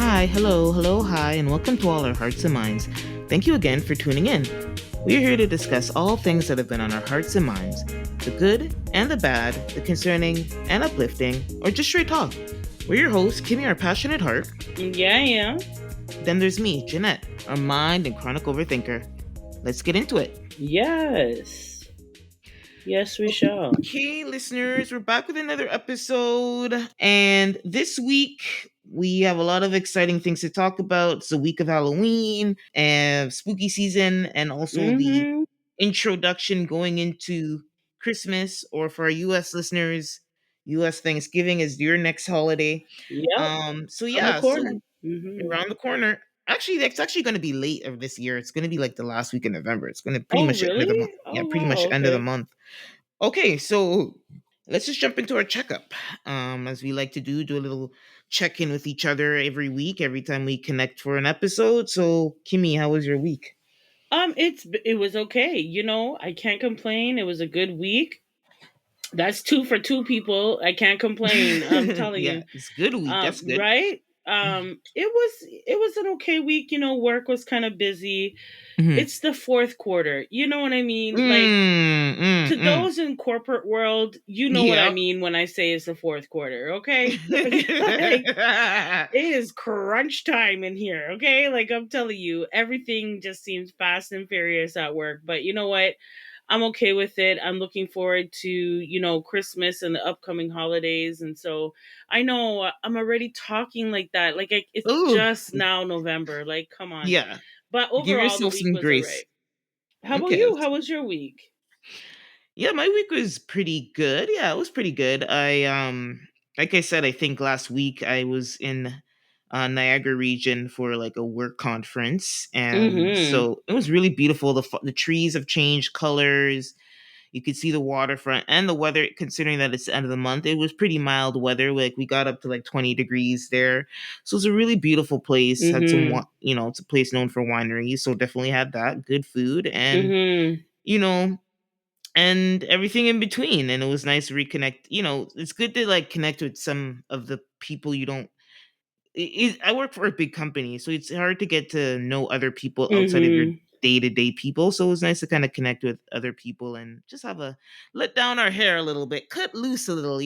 Hi, hello, hello, hi, and welcome to all our hearts and minds. Thank you again for tuning in. We're here to discuss all things that have been on our hearts and minds, the good and the bad, the concerning and uplifting, or just straight talk. We're your hosts, Kimmy, our passionate heart. Yeah, yeah. Then there's me, Jeanette, our mind and chronic overthinker. Let's get into it. Yes. Yes, we shall. Okay, listeners, we're back with another episode. And this week, we have a lot of exciting things to talk about. It's the week of Halloween and spooky season, and also the Mm-hmm. introduction going into Christmas, or for our US listeners, US Thanksgiving is your next holiday. Yep. So On the yeah, corner. so Mm-hmm. around the corner. Actually, that's actually going to be late of this year. It's going to be like the last week in November. It's going to pretty Oh, much end of the month. really? Yeah, Oh, pretty wow. much end of the Okay. month. Okay, so let's just jump into our checkup. As we like to do a little check in with each other every week, every time we connect for an episode. So, Kimmy, how was your week? It was okay. I can't complain. It was a good week. That's two for two people. I can't complain. I'm telling Yeah, you. it's good week. That's good. Right? It was an okay week. Work was kind of busy. Mhm. It's the fourth quarter. You know what I mean? Like, Mm, mm, to mm. those in corporate world, you know what I Yep. mean when I say it's the fourth quarter, okay? Like, it is crunch time in here, okay? Like, I'm telling you, everything just seems fast and furious at work. But you know what? I'm okay with it. I'm looking forward to, Christmas and the upcoming holidays. And so I know I'm already talking like that. Like, it's Ooh, just now November. Like, come on. yeah. But Give overall, the yourself week some was all grace. right. How about Okay. you? How was your week? Yeah, my week was pretty good. Yeah, it was pretty good. Like I said, I think last week I was in Niagara region for like a work conference, and Mm-hmm. so it was really beautiful. The trees have changed colors. You could see the waterfront and the weather. Considering that it's the end of the month, it was pretty mild weather. Like we got up to like 20 degrees there, so it's a really beautiful place. Had some, Mm-hmm. it's a place known for wineries, so definitely had that good food and Mm-hmm. you know and everything in between. And it was nice to reconnect. It's good to like connect with some of the people you don't. I work for a big company, so it's hard to get to know other people outside of your Mm-hmm. day to day people. So it was nice to kind of connect with other people and just have a let down our hair a little bit, cut loose a little.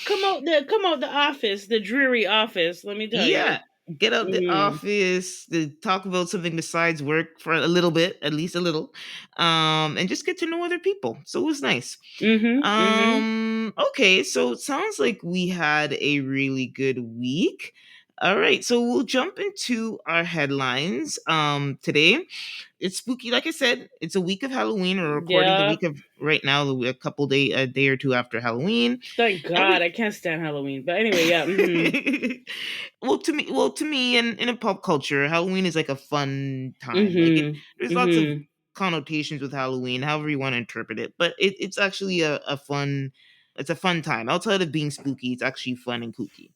Come out the office, the dreary office, let me tell you. Yeah, get out the Mm-hmm. office to talk about something besides work for a little bit, at least a little, and just get to know other people. So it was nice. Mm-hmm. Mm-hmm. Okay, so it sounds like we had a really good week. All right, so we'll jump into our headlines. Today it's spooky. Like I said, it's a week of Halloween. We're recording the Yeah. week of right now, a day or two after Halloween, Thank and God. we I can't stand Halloween. But anyway, yeah. Mm-hmm. well, to me, in a pop culture, Halloween is like a fun time. Like Mm-hmm. there's lots of Mm-hmm. connotations with Halloween, however you want to interpret it, but it's actually a fun. It's a fun time. Outside of being spooky, it's actually fun and kooky.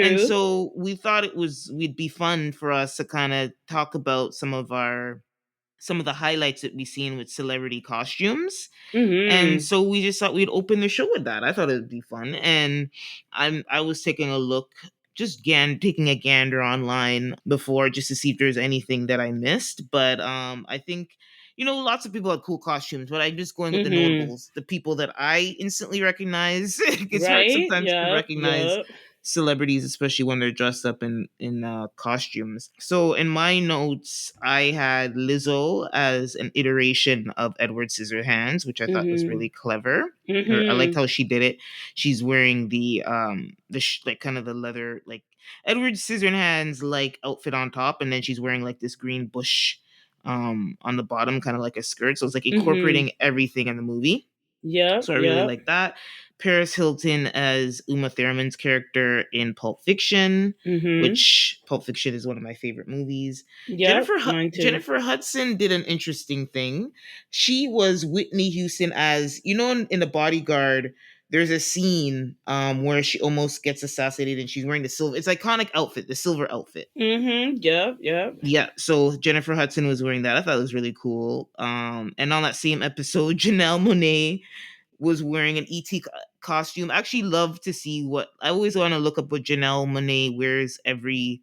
And True. so we thought we'd be fun for us to kind of talk about some of the highlights that we've seen with celebrity costumes. And Mm-hmm. so we just thought we'd open the show with that. I thought it would be fun. And I was taking a look, just taking a gander online before just to see if there's anything that I missed. But I think lots of people had cool costumes, but I'm just going with the Mm-hmm. notables, the people that I instantly recognize. It's hard Right? sometimes to Yep. recognize Yep. celebrities, especially when they're dressed up in costumes. So in my notes, I had Lizzo as an iteration of Edward Scissorhands, which I thought was Mm-hmm. really clever. I liked Mm-hmm. how she did it. She's wearing like kind of the leather, like Edward Scissorhands like outfit on top, and then she's wearing like this green bush on the bottom, kind of like a skirt. So it's like Mm-hmm. incorporating everything in the movie. Yep. So I really Yep. like that. Paris Hilton as Uma Thurman's character in Pulp Fiction, Mm-hmm. which Pulp Fiction is one of my favorite movies. Yep. Mine too. Jennifer Hudson did an interesting thing. She was Whitney Houston as in The Bodyguard. There's a scene where she almost gets assassinated and she's wearing the silver. It's iconic outfit, the silver outfit. Mm-hmm. Yep. Yep. Yeah, so Jennifer Hudson was wearing that. I thought it was really cool. And on that same episode, Janelle Monáe was wearing an costume. I actually love to see what I always want to look up what Janelle Monáe wears every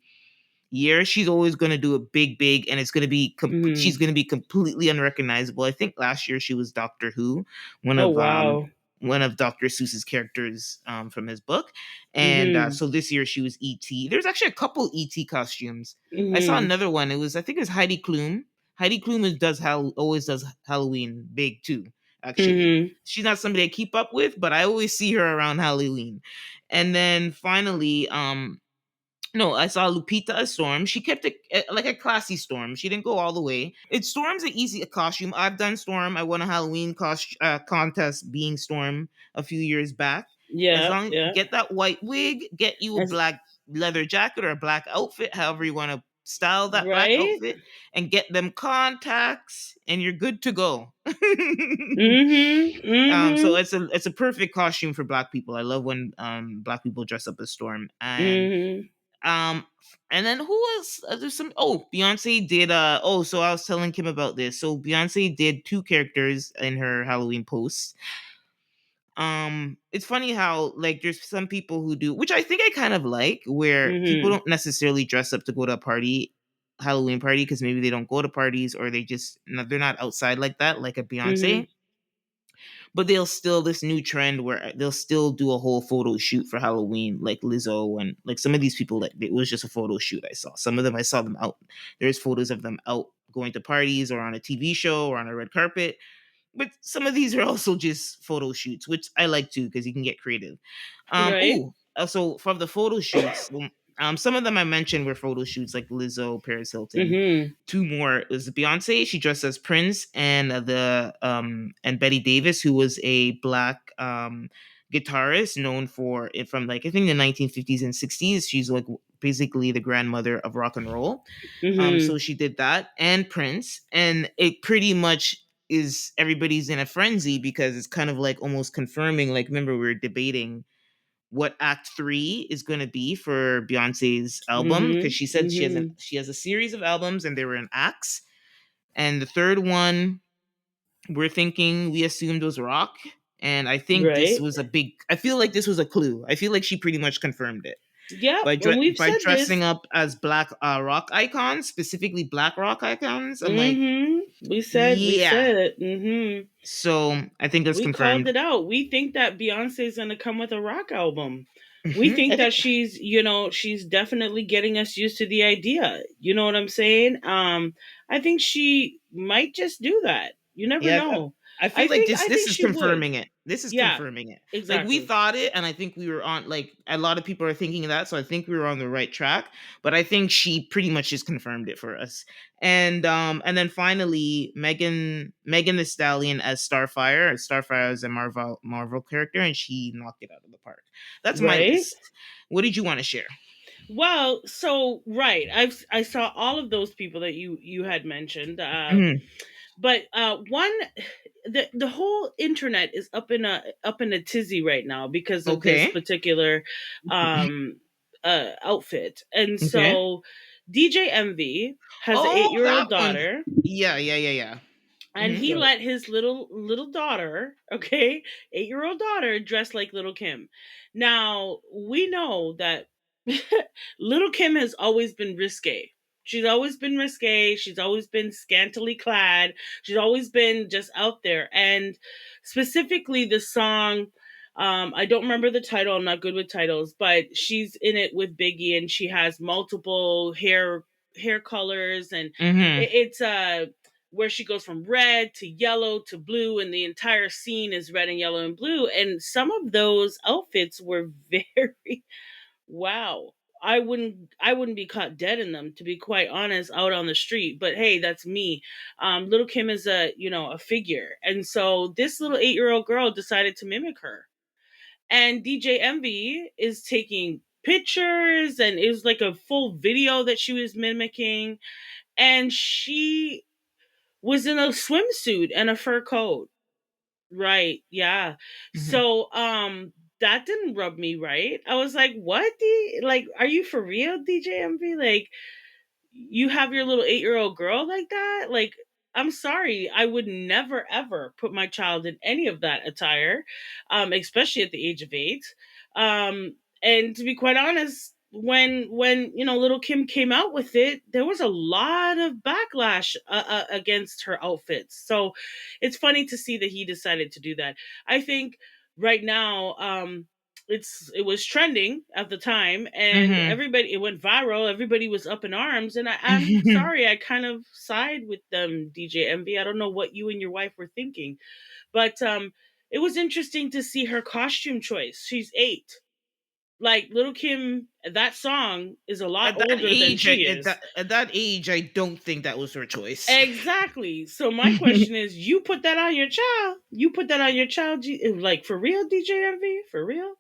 year. She's always going to do a big, and it's going to be she's Mhm. going to be completely unrecognizable. I think last year she was Doctor Who, one Oh, of wow. Dr. Seuss's characters from his book, and Mhm. so this year she was ET. There's actually a couple ET costumes. I saw Mhm. another one. It was, I think it was Heidi Klum. Heidi Klum always does Halloween big too. Actually, Mhm. she's not somebody I keep up with, but I always see her around Halloween. And then finally, no, I saw Lupita as Storm. She kept it like a classy Storm. She didn't go all the way. Storm's an easy costume. I've done Storm. I won a Halloween contest being Storm a few years back. As Yeah, long yeah. get that white wig, get you a As black leather jacket or a black outfit, however you want to style that black right? outfit, and get them contacts, and you're good to go. Mhm. So Mhm. it's a perfect costume for black people. I love when black people dress up as Storm. Mhm. Um, and then who else? There's some. Oh, Beyonce did. Oh, so I was telling Kim about this. So Beyonce did two characters in her Halloween post. It's funny how like there's some people who do, which I think I kind of like, where people Mhm. don't necessarily dress up to go to a party, Halloween party, because maybe they don't go to parties or they just they're not outside like that, like a Mhm. Beyonce. But they'll still this new trend where they'll still do a whole photo shoot for Halloween, like Lizzo and like some of these people that it was just a photo shoot. I saw some of them. I saw them out. There's photos of them out going to parties or on a TV show or on a red carpet. But some of these are also just photo shoots, which I like too because you can get creative. Right? So from the photo shoots, some of them I mentioned were photo shoots like Lizzo, Paris Hilton. Mhm. Two more was Beyonce. She dressed as Prince, and and Betty Davis, who was a black guitarist known for it from like I think the 1950s and 60s. She's like basically the grandmother of rock and roll. So Mhm. she did that and Prince, and it pretty much is everybody's in a frenzy because it's kind of like almost confirming. Like, remember we were debating what Act Three is going to be for Beyonce's album because Mhm. she said Mhm. she has a series of albums and they were in acts, and the third one we assumed was rock, and I think this Right? was a big. I feel like this was a clue. I feel like she pretty much confirmed it Yep, and we've by said dressing this. up as black rock icons, specifically black rock icons. I'm like, Mhm. We yeah. said it. Mhm. So I think that's We called confirmed. it out. We think that Beyonce's going to come with a rock album. We I think think, that she's definitely getting us used to the idea. You know what I'm saying? I think she might just do that. You never yeah. know. I feel like I this think is she would. confirming it. This is Yeah, confirming it. Like we exactly. thought it, and I think we were on. Like a lot of people are thinking of that, so I think we were on the right track. But I think she pretty much just confirmed it for us. And then finally, Megan the Stallion as Starfire. Starfire is a Marvel character, and she knocked it out of the park. That's my Right? list. What did you want to share? Well, so right. I saw all of those people that you had mentioned. Mhm. But one, the whole internet is up in a tizzy right now because of this Okay. particular um outfit. And Okay. so DJ Envy has an Oh, 8-year-old that one. daughter, Yeah, yeah, yeah, yeah. and he Go ahead. let his little daughter, okay, 8-year-old daughter, dress like little Kim. Now we know that little Kim has always been risque. She's always been risque. She's always been scantily clad. She's always been just out there. And specifically the song, I don't remember the title. I'm not good with titles, but she's in it with Biggie, and she has multiple hair colors, and Mm-hmm. it's where she goes from red to yellow to blue, and the entire scene is red and yellow and blue. And some of those outfits were very wow. I wouldn't be caught dead in them, to be quite honest, out on the street. But hey, that's me. Little Kim is a figure, and so this little 8-year-old girl decided to mimic her. And DJ Envy is taking pictures, and it was like a full video that she was mimicking, and she was in a swimsuit and a fur coat. Right. Yeah. Mm-hmm. So that didn't rub me right. I was like, what? Like, are you for real, DJ MV? Like, you have your little 8-year-old girl like that? Like, I'm sorry, I would never ever put my child in any of that attire, especially at the age of 8. And to be quite honest, when little Kim came out with it, there was a lot of backlash against her outfits. So it's funny to see that he decided to do that. I think right now, it was trending at the time, and Mm-hmm. everybody, it went viral, everybody was up in arms, and I'm sorry, I kind of side with them, DJ Envy. I don't know what you and your wife were thinking, but it was interesting to see her costume choice. She's 8. Like, little Kim, that song is a lot At that older than age, she is. at that age, I don't think that was her choice. Exactly. So my question is, you put that on your child, like, for real, DJ Envy, for real.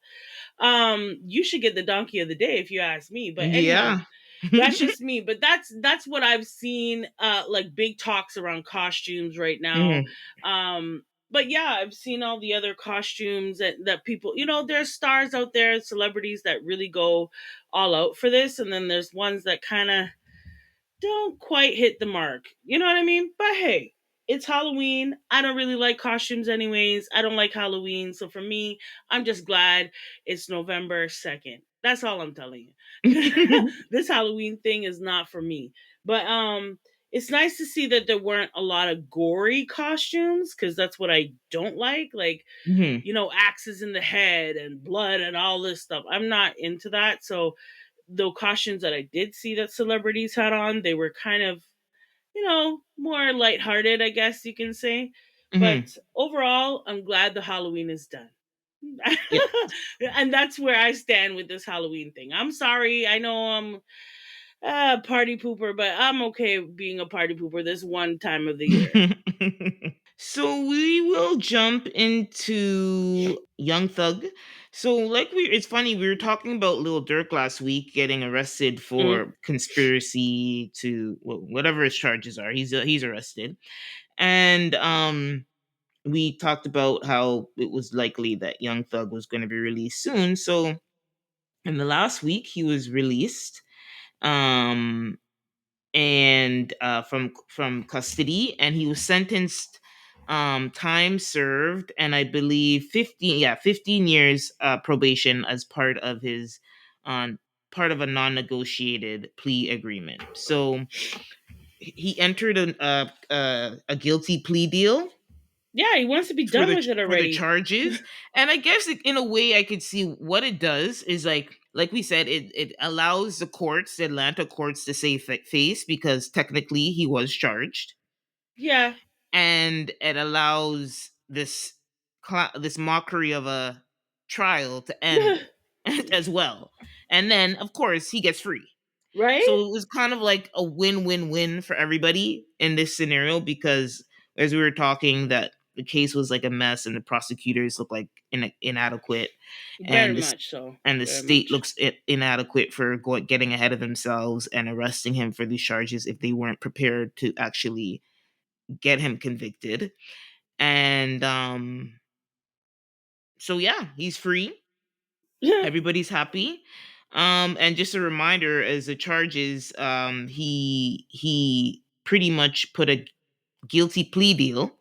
You should get the donkey of the day, if you ask me. But anyhow, Yeah. that's just me. But that's what I've seen, like, big talks around costumes right now. Hmm. But yeah, I've seen all the other costumes that people, there's stars out there, celebrities that really go all out for this, and then there's ones that kind of don't quite hit the mark. You know what I mean? But hey, it's Halloween. I don't really like costumes anyways. I don't like Halloween. So for me, I'm just glad it's November 2nd. That's all I'm telling you. This Halloween thing is not for me. But it's nice to see that there weren't a lot of gory costumes, cuz that's what I don't like. Like, Hmm. axes in the head and blood and all this stuff. I'm not into that. So the costumes that I did see that celebrities had on, they were kind of, more lighthearted, I guess you can say. Hmm. But overall, I'm glad the Halloween is done. Yeah. And that's where I stand with this Halloween thing. I'm sorry. I know I'm a party pooper, but I'm okay being a party pooper this one time of the year. So we will jump into Young Thug. So it's funny, we were talking about Lil Durk last week getting arrested Mm. for conspiracy to whatever his charges are. He's arrested. And we talked about how it was likely that Young Thug was going to be released soon. So in the last week he was released. Um and from custody, and he was sentenced, time served, and I believe 15 years probation as um part of a non-negotiated plea agreement. So he entered a guilty plea deal Yeah, he wants to be for done with it for the already. charges. And I guess in a way I could see what it does is, like we said, it allows the Atlanta courts, to save face, because technically he was charged, Yeah. and it allows this mockery of a trial to end as well. And then of course he gets free. Right? So it was kind of like a win-win-win for everybody in this scenario, because as we were talking, that the case was like a mess and the prosecutors look like inadequate, Very and much so. the Very state much. looks inadequate for getting ahead of themselves and arresting him for these charges if they weren't prepared to actually get him convicted. And so yeah, he's free. Everybody's happy. And just a reminder, as the charges, he pretty much put a guilty plea deal,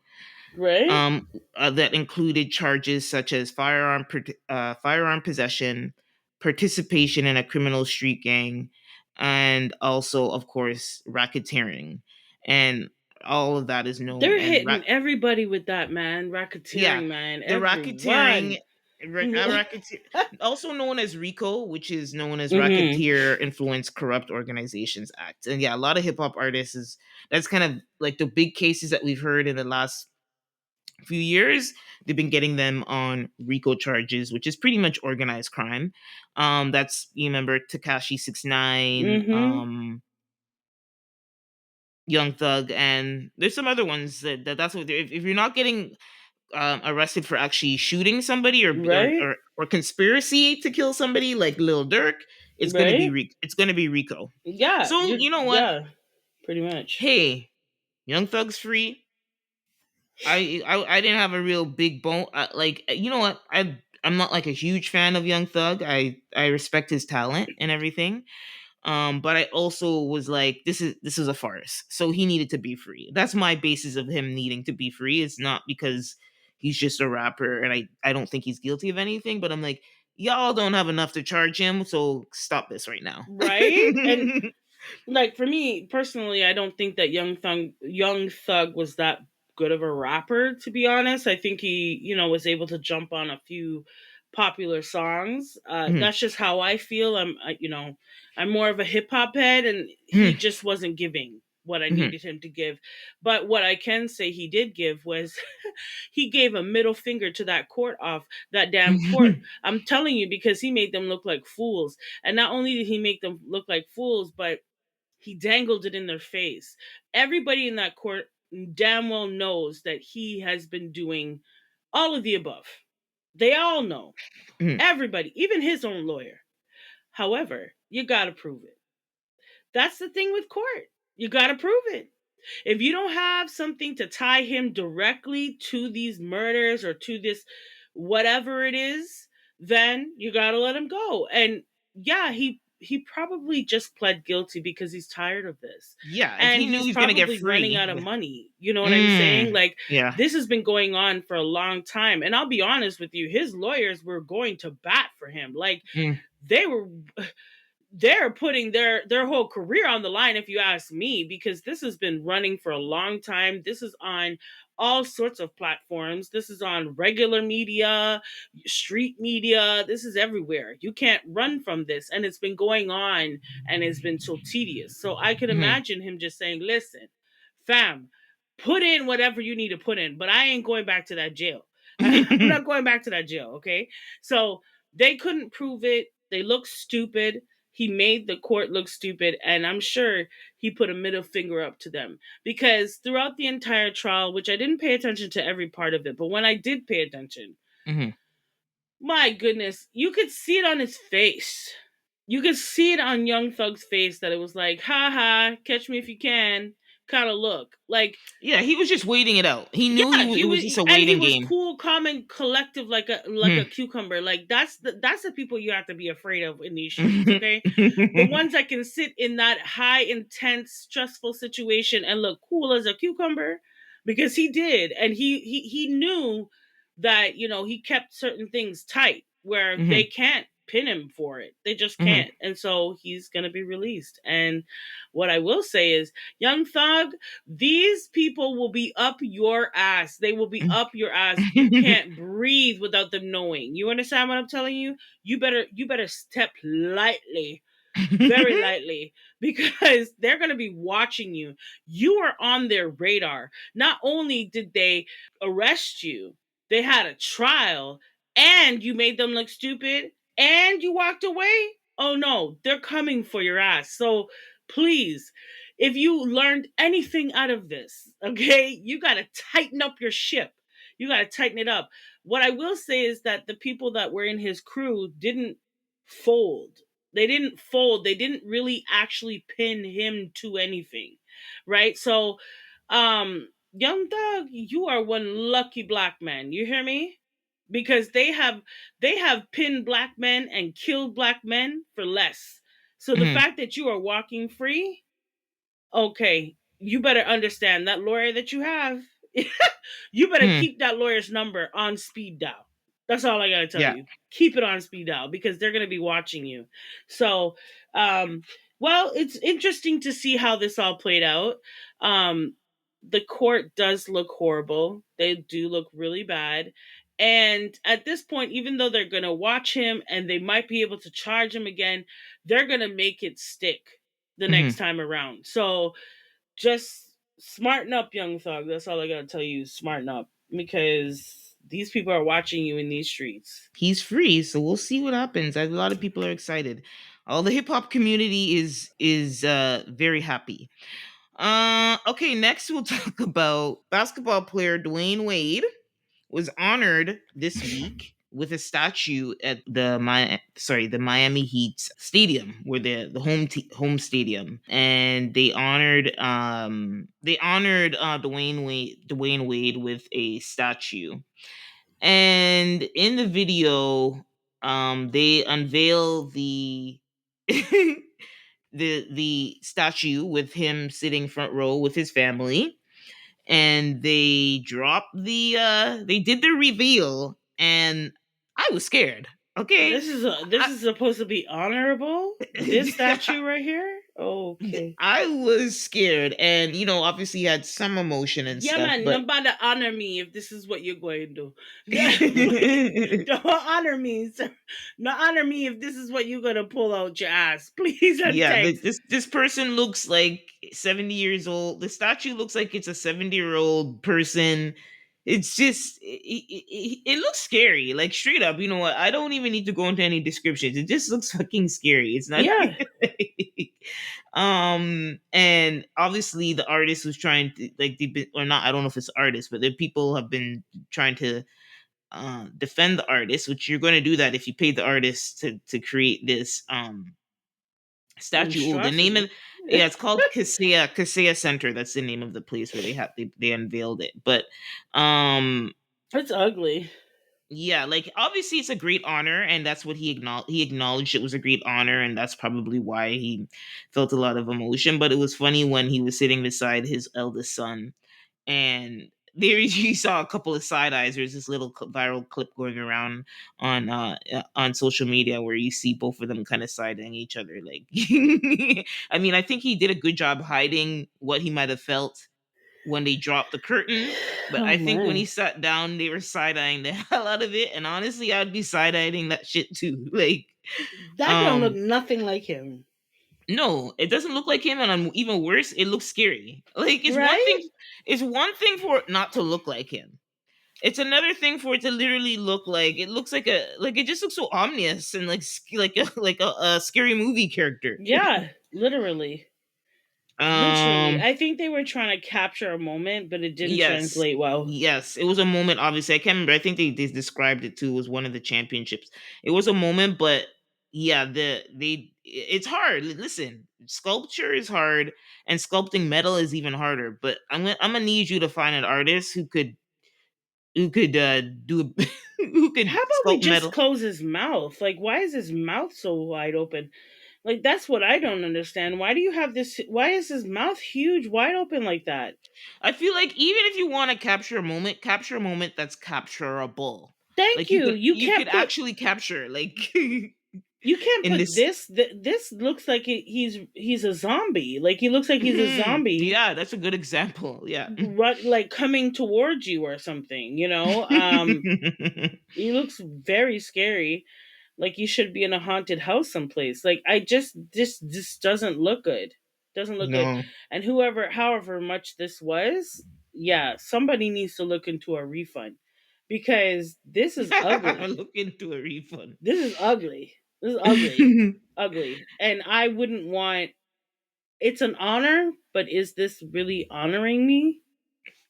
Right? that included charges such as firearm possession, participation in a criminal street gang, and also, of course, racketeering. And all of that is known. They're hitting everybody with that, man. Yeah, Racketeering, man. the racketeering, Everyone. Hmm. racketeer, also known as RICO, which is known as Hmm. Racketeer Influence Corrupt Organizations Act. And yeah, a lot of hip hop artists that's kind of like the big cases that we've heard in the last few years. They've been getting them on RICO charges, which is pretty much organized crime. That's, you remember, Takashi 69, Young Thug, and there's some other ones that's what if you're not getting arrested for actually shooting somebody, Right? or conspiracy to kill somebody like Lil Durk, Right? it's gonna be RICO. Yeah. So you know what? Yeah. Pretty much. Hey, Young Thug's free. I didn't have a real big bone. You know what? I'm not like a huge fan of Young Thug. I respect his talent and everything. But I also was like, this is a farce. So he needed to be free. That's my basis of him needing to be free. It's not because he's just a rapper and I don't think he's guilty of anything, but I'm like, y'all don't have enough to charge him, so stop this right now. Right? And like for me personally, I don't think that Young Thug was that good of a rapper, to be honest. I think he, was able to jump on a few popular songs. Mhm, That's just how I feel. I'm more of a hip hop head, and he mhm, just wasn't giving what I mhm, needed him to give. But what I can say he did give was he gave a middle finger to that court off that damn court. mhm, I'm telling you, because he made them look like fools. And not only did he make them look like fools, but he dangled it in their face. Everybody in that court damn well knows that he has been doing all of the above. They all know. mhm. Everybody, even his own lawyer. However, you got to prove it. That's the thing with court. You got to prove it. If you don't have something to tie him directly to these murders or to this whatever it is, then you got to let him go. And yeah, he probably just pled guilty because he's tired of this. Yeah, if And he knew he's he's gonna get probably running free. out of money. You know what I'm saying? Mm, Like, yeah. this has been going on for a long time. And I'll be honest with you, his lawyers were going to bat for him. Like, Mm, they were they're putting their whole career on the line, if you ask me, because this has been running for a long time. This is on all sorts of platforms. This is on regular media, street media. This is everywhere. You can't run from this, and it's been going on, and it's been so tedious. So I could mhm. imagine him just saying, listen, fam, put in whatever you need to put in, but I ain't going back to that jail. I'm not going back to that jail. Okay. So they couldn't prove it. They look stupid. He made the court look stupid, and I'm sure he put a middle finger up to them, because throughout the entire trial, which I didn't pay attention to every part of it, but when I did pay attention, Mhm. my goodness, you could see it on his face. You could see it on Young Thug's face that it was like, ha ha, catch me if you can kind of look. Like, Yeah, he was just waiting it out. He knew yeah, it he was was, just a and he waiting was game. cool, calm, and collective, like a Mhm. cucumber. Like, that's the people you have to be afraid of in these streets, okay? The Mhm. ones that can sit in that high, intense, stressful situation and look cool as a cucumber, because he did, and he knew that, he kept certain things tight where they Mhm. can't pin him for it. They just Mhm. can't, and so he's gonna be released. And what I will say is, Young Thug, these people will be up your ass. They will be up your ass. You can't breathe without them knowing. You understand what I'm telling you? You better step lightly, very lightly, because they're going to be watching you. You are on their radar. Not only did they arrest you, they had a trial, and you made them look stupid, and you walked away. Oh no, they're coming for your ass. So please, if you learned anything out of this, okay, you got to tighten up your ship. You got to tighten it up. What I will say is that the people that were in his crew didn't fold. They didn't fold. They didn't really actually pin him to anything, right? So, Young Thug, you are one lucky black man. You hear me? Because they have pinned black men and killed black men for less. So the Mhm. fact that you are walking free, okay, you better understand that lawyer that you have. You better Mhm. keep that lawyer's number on speed dial. That's all I gotta tell Yeah. you. Keep it on speed dial, because they're gonna be watching you. So, um, well, it's interesting to see how this all played out. Um, the court does look horrible. They do look really bad. And at this point, even though they're gonna watch him and they might be able to charge him again, they're gonna make it stick the next Mhm. time around. So just smarten up, Young Thug. That's all I gotta tell you. Smarten up, because these people are watching you in these streets. He's free, so we'll see what happens. A lot of people are excited. All the hip hop community is very happy. Okay, next we'll talk about basketball player Dwayne Wade was honored this week with a statue at the Miami Heat stadium, where the home stadium, and they honored Dwayne Wade with a statue. And in the video, they unveil the the statue with him sitting front row with his family, and they did the reveal, and I was scared. Okay. This is supposed to be honorable. This statue right here. Okay. I was scared, and obviously he had some emotion and Yeah, stuff, man. but Nobody honor me if this is what you're going to do. Don't honor me, sir. Not honor me if this is what you're gonna pull out your ass. Please and yeah, thanks. this person looks like 70 years old. The statue looks like it's a 70-year-old person. It's just it looks scary, like straight up. You know what? I don't even need to go into any descriptions. It just looks fucking scary. It's not Yeah. and obviously the artist was trying to, like, or not, I don't know if it's artists, but the people have been trying to defend the artist, which you're going to do that if you pay the artist to create this statue. Oh, the name of, Monstrosity. yeah, it's called Kaseya Center. That's the name of the place where they unveiled it. But um It's ugly. yeah, like obviously it's a great honor, and that's what he acknowledged it was a great honor, and that's probably why he felt a lot of emotion. But it was funny when he was sitting beside his eldest son, and there you saw a couple of side eyes. There's this little viral clip going around on social media where you see both of them kind of siding each other. Like, I mean, I think he did a good job hiding what he might have felt when they dropped the curtain, but Oh I think when he man. sat down, they were side eyeing the hell out of it. And honestly, I'd be side eyeing that shit too. Like, That don't look um, nothing like him. no, it doesn't look like him, and even worse, it looks scary. Like, Right? it's one thing for it not to look like him. It's another thing for it to literally look like, it looks like it just looks so ominous and like like a scary movie character. Yeah, literally. Literally. um I think they were trying to capture a moment, but it didn't Yes. translate well. Yes. It was a moment, obviously. I can't remember. I think they described it too. It was one of the championships. It was a moment, but yeah, it's hard. Listen, sculpture is hard, and sculpting metal is even harder. But I'm gonna need you to find an artist who could do who could How about we sculpt just metal. close his mouth? Like, why is his mouth so wide open? Like, that's what I don't understand. Why do you have this? Why is his mouth huge, wide open like that? I feel like even if you want to capture a moment that's capturable. Thank Like you you. could you could actually capture, like, You can't in put this. this. This looks like he's a zombie. Like he looks like he's a zombie, Yeah, that's a good example. Yeah. like coming towards you or something. He looks very scary. Like you should be in a haunted house someplace. Like I just this doesn't look good. Doesn't look good. No. And however much this was, yeah, somebody needs to look into a refund because this is ugly. Look into a refund. This is ugly. This is ugly. Ugly. And I wouldn't want, it's an honor, but is this really honoring me?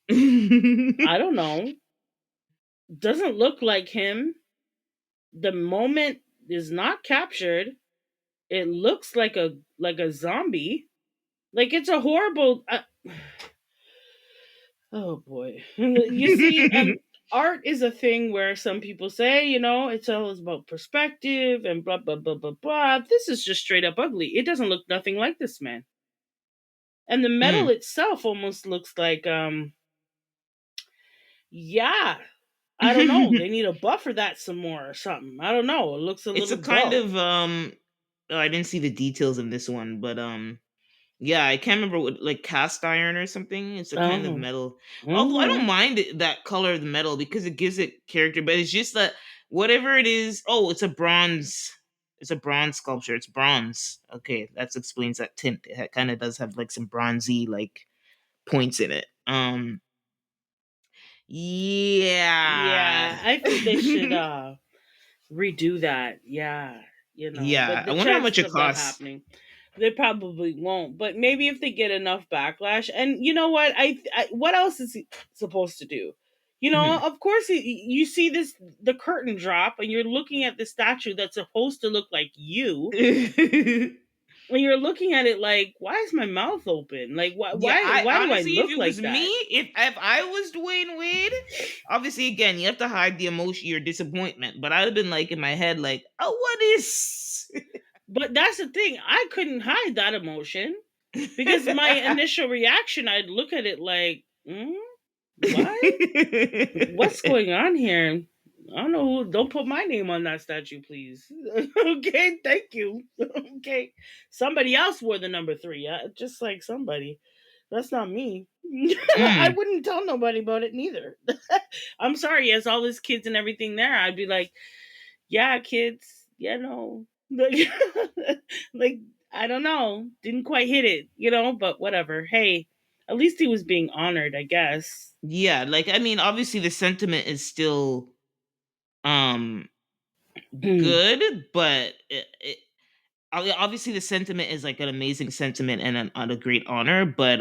I don't know. Doesn't look like him. The moment is not captured. It looks like a zombie. Like it's a horrible oh boy. You see, art is a thing where some people say, it's always about perspective and blah blah blah blah blah. This is just straight up ugly. It doesn't look nothing like this man. And the metal Mm. itself almost looks like yeah, I don't know, they need to buffer that some more or something. I don't know, it looks a It's little a kind dull. of oh, I didn't see the details of this one, but yeah, I can't remember what, like cast iron or something. It's a kind of Oh. metal. Although I don't Mhm. mind that color of the metal because it gives it character, but it's just that whatever it is, oh, it's a bronze. It's a bronze sculpture. It's bronze. Okay, that explains that tint. It kind of does have like some bronzy like points in it. Yeah. Yeah, I think they should redo that. Yeah, but Yeah, I the wonder how much chances it of that costs. happening, they probably won't. But maybe if they get enough backlash, and you know what, what else is he supposed to do? Mhm. Of course, you see the curtain drop, and you're looking at the statue that's supposed to look like you, and you're looking at it like, why is my mouth open? Like, why Yeah, why I why do I honestly, if look it was like me, that? if I was Dwayne Wade, obviously again you have to hide the emotion, your disappointment. But I'd have been like in my head, like, oh, what is? But that's the thing. I couldn't hide that emotion because my initial reaction, I'd look at it like, what? What's going on here? I don't know. Don't put my name on that statue, please. Okay, thank you. Okay, somebody else wore the number three. Just like somebody. That's not me. I Mm. wouldn't tell nobody about it neither. I'm sorry, as all his kids and everything there, I'd be like, yeah, kids, like, like, I don't know, didn't quite hit it, but whatever. Hey, at least he was being honored, I guess. Yeah, like I mean, obviously the sentiment is still um good, but obviously the sentiment is like an amazing sentiment and a great honor, but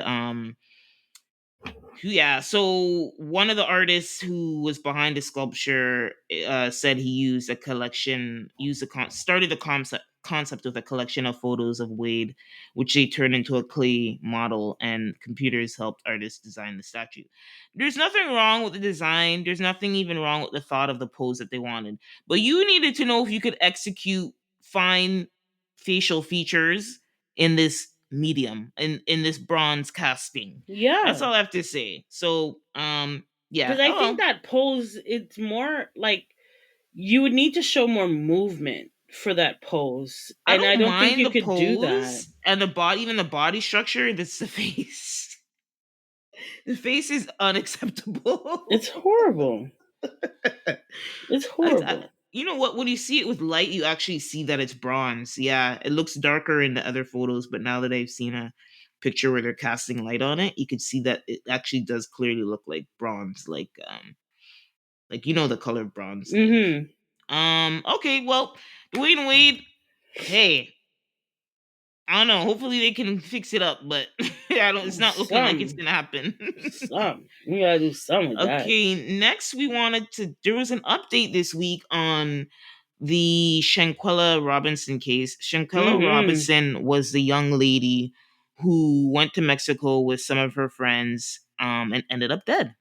yeah, so one of the artists who was behind the sculpture said he used a collection, started the concept with a collection of photos of Wade, which they turned into a clay model, and computers helped artists design the statue. There's nothing wrong with the design. There's nothing even wrong with the thought of the pose that they wanted, but you needed to know if you could execute fine facial features in this medium, in this bronze casting. That's Yeah, all I have to say. So, yeah. because I Oh think well. that pose, it's more like you would need to show more movement for that pose, I and I don't don't think mind you the could do that. pose and the body, even the body structure. That's the face. The face is It's unacceptable. horrible. It's I, horrible. you know what? When you see it with light, you actually see that it's bronze. Yeah, it looks darker in the other photos, but now that I've seen a picture where they're casting light on it, you could see that it actually does clearly look like bronze, like the color bronze. Mm-hmm. Okay, well, Dwayne Wade, hey, I don't know. Hopefully they can fix it up, but I don't. It's not looking like it's Some, gonna happen. some. You gotta do some with that. Okay, next we wanted to. There was an update this week on the Shanquella Robinson case. Shanquella Mm-hmm. Robinson was the young lady who went to Mexico with some of her friends, and ended up dead.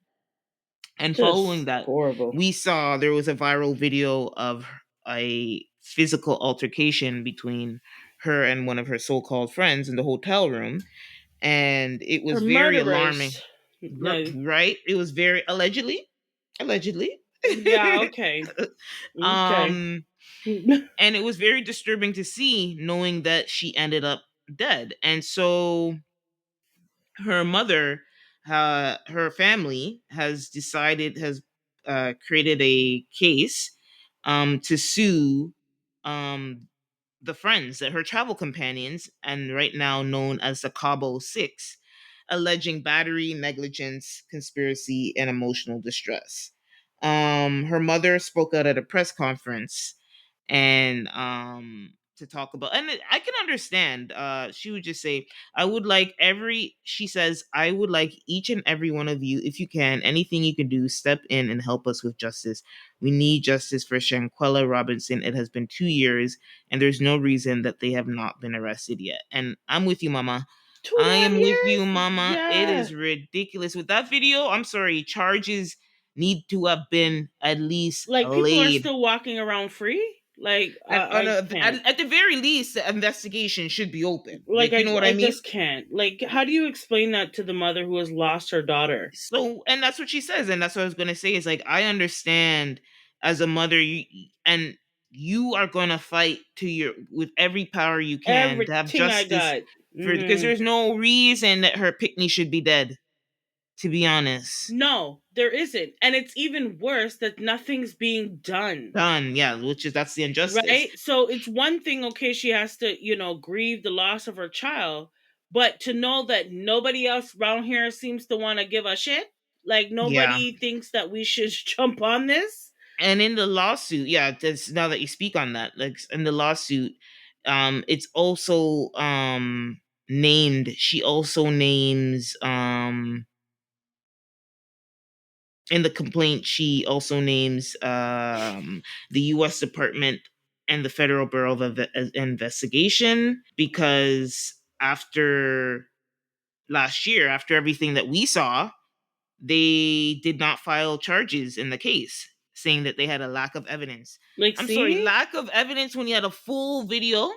And following Just that, horrible. we saw there was a viral video of a physical altercation between her and one of her so-called friends in the hotel room, and it Her was very alarming. murderers. No. Right? It was very allegedly. Yeah. Okay. Okay. um and it was very disturbing to see, knowing that she ended up dead. And so her mother, her family has created a case to sue um the friends, that her travel companions, and right now known as the Cabo Six, alleging battery, negligence, conspiracy, and emotional distress. Her mother spoke out at a press conference and to talk about, and I can understand. She would just say, she says, I would like each and every one of you, if you can, anything you can do, step in and help us with justice. We need justice for Shanquella Robinson. It has been 2 years, and there's no reason that they have not been arrested yet. And I'm with you, Mama. Two I damn am with you, years. Mama. It Yeah. is ridiculous. With that video, I'm sorry, charges need to have been at least Like people are laid. still walking around free. Like And I can't. at the very least, the investigation should be open. Like Like, you know what I I mean? just can't. Like, how do you explain that to the mother who has lost her daughter? So, and that's what she says, and that's what I was gonna say. Is like, I understand as a mother, and you are gonna fight to your with every power you can to have Everything I justice got. for, because Mm-hmm. there's no reason that her pickney should be dead. To be honest, No, there isn't. And it's even worse that nothing's being done. done, yeah, that's the injustice. Right? So it's one thing, okay, she has to, grieve the loss of her child, but to know that nobody else around here seems to want to give a shit, like Yeah. nobody thinks that we should jump on this. And in the lawsuit, yeah, that's, now that you speak on that, like in the lawsuit, it's also named, she also names, in the complaint, she also names the US Department and the Federal Bureau of Investigation, because after last year, after everything that we saw, they did not file charges in the case, saying that they had a lack of evidence. Like, I'm sorry, see? lack of evidence when you had a full video.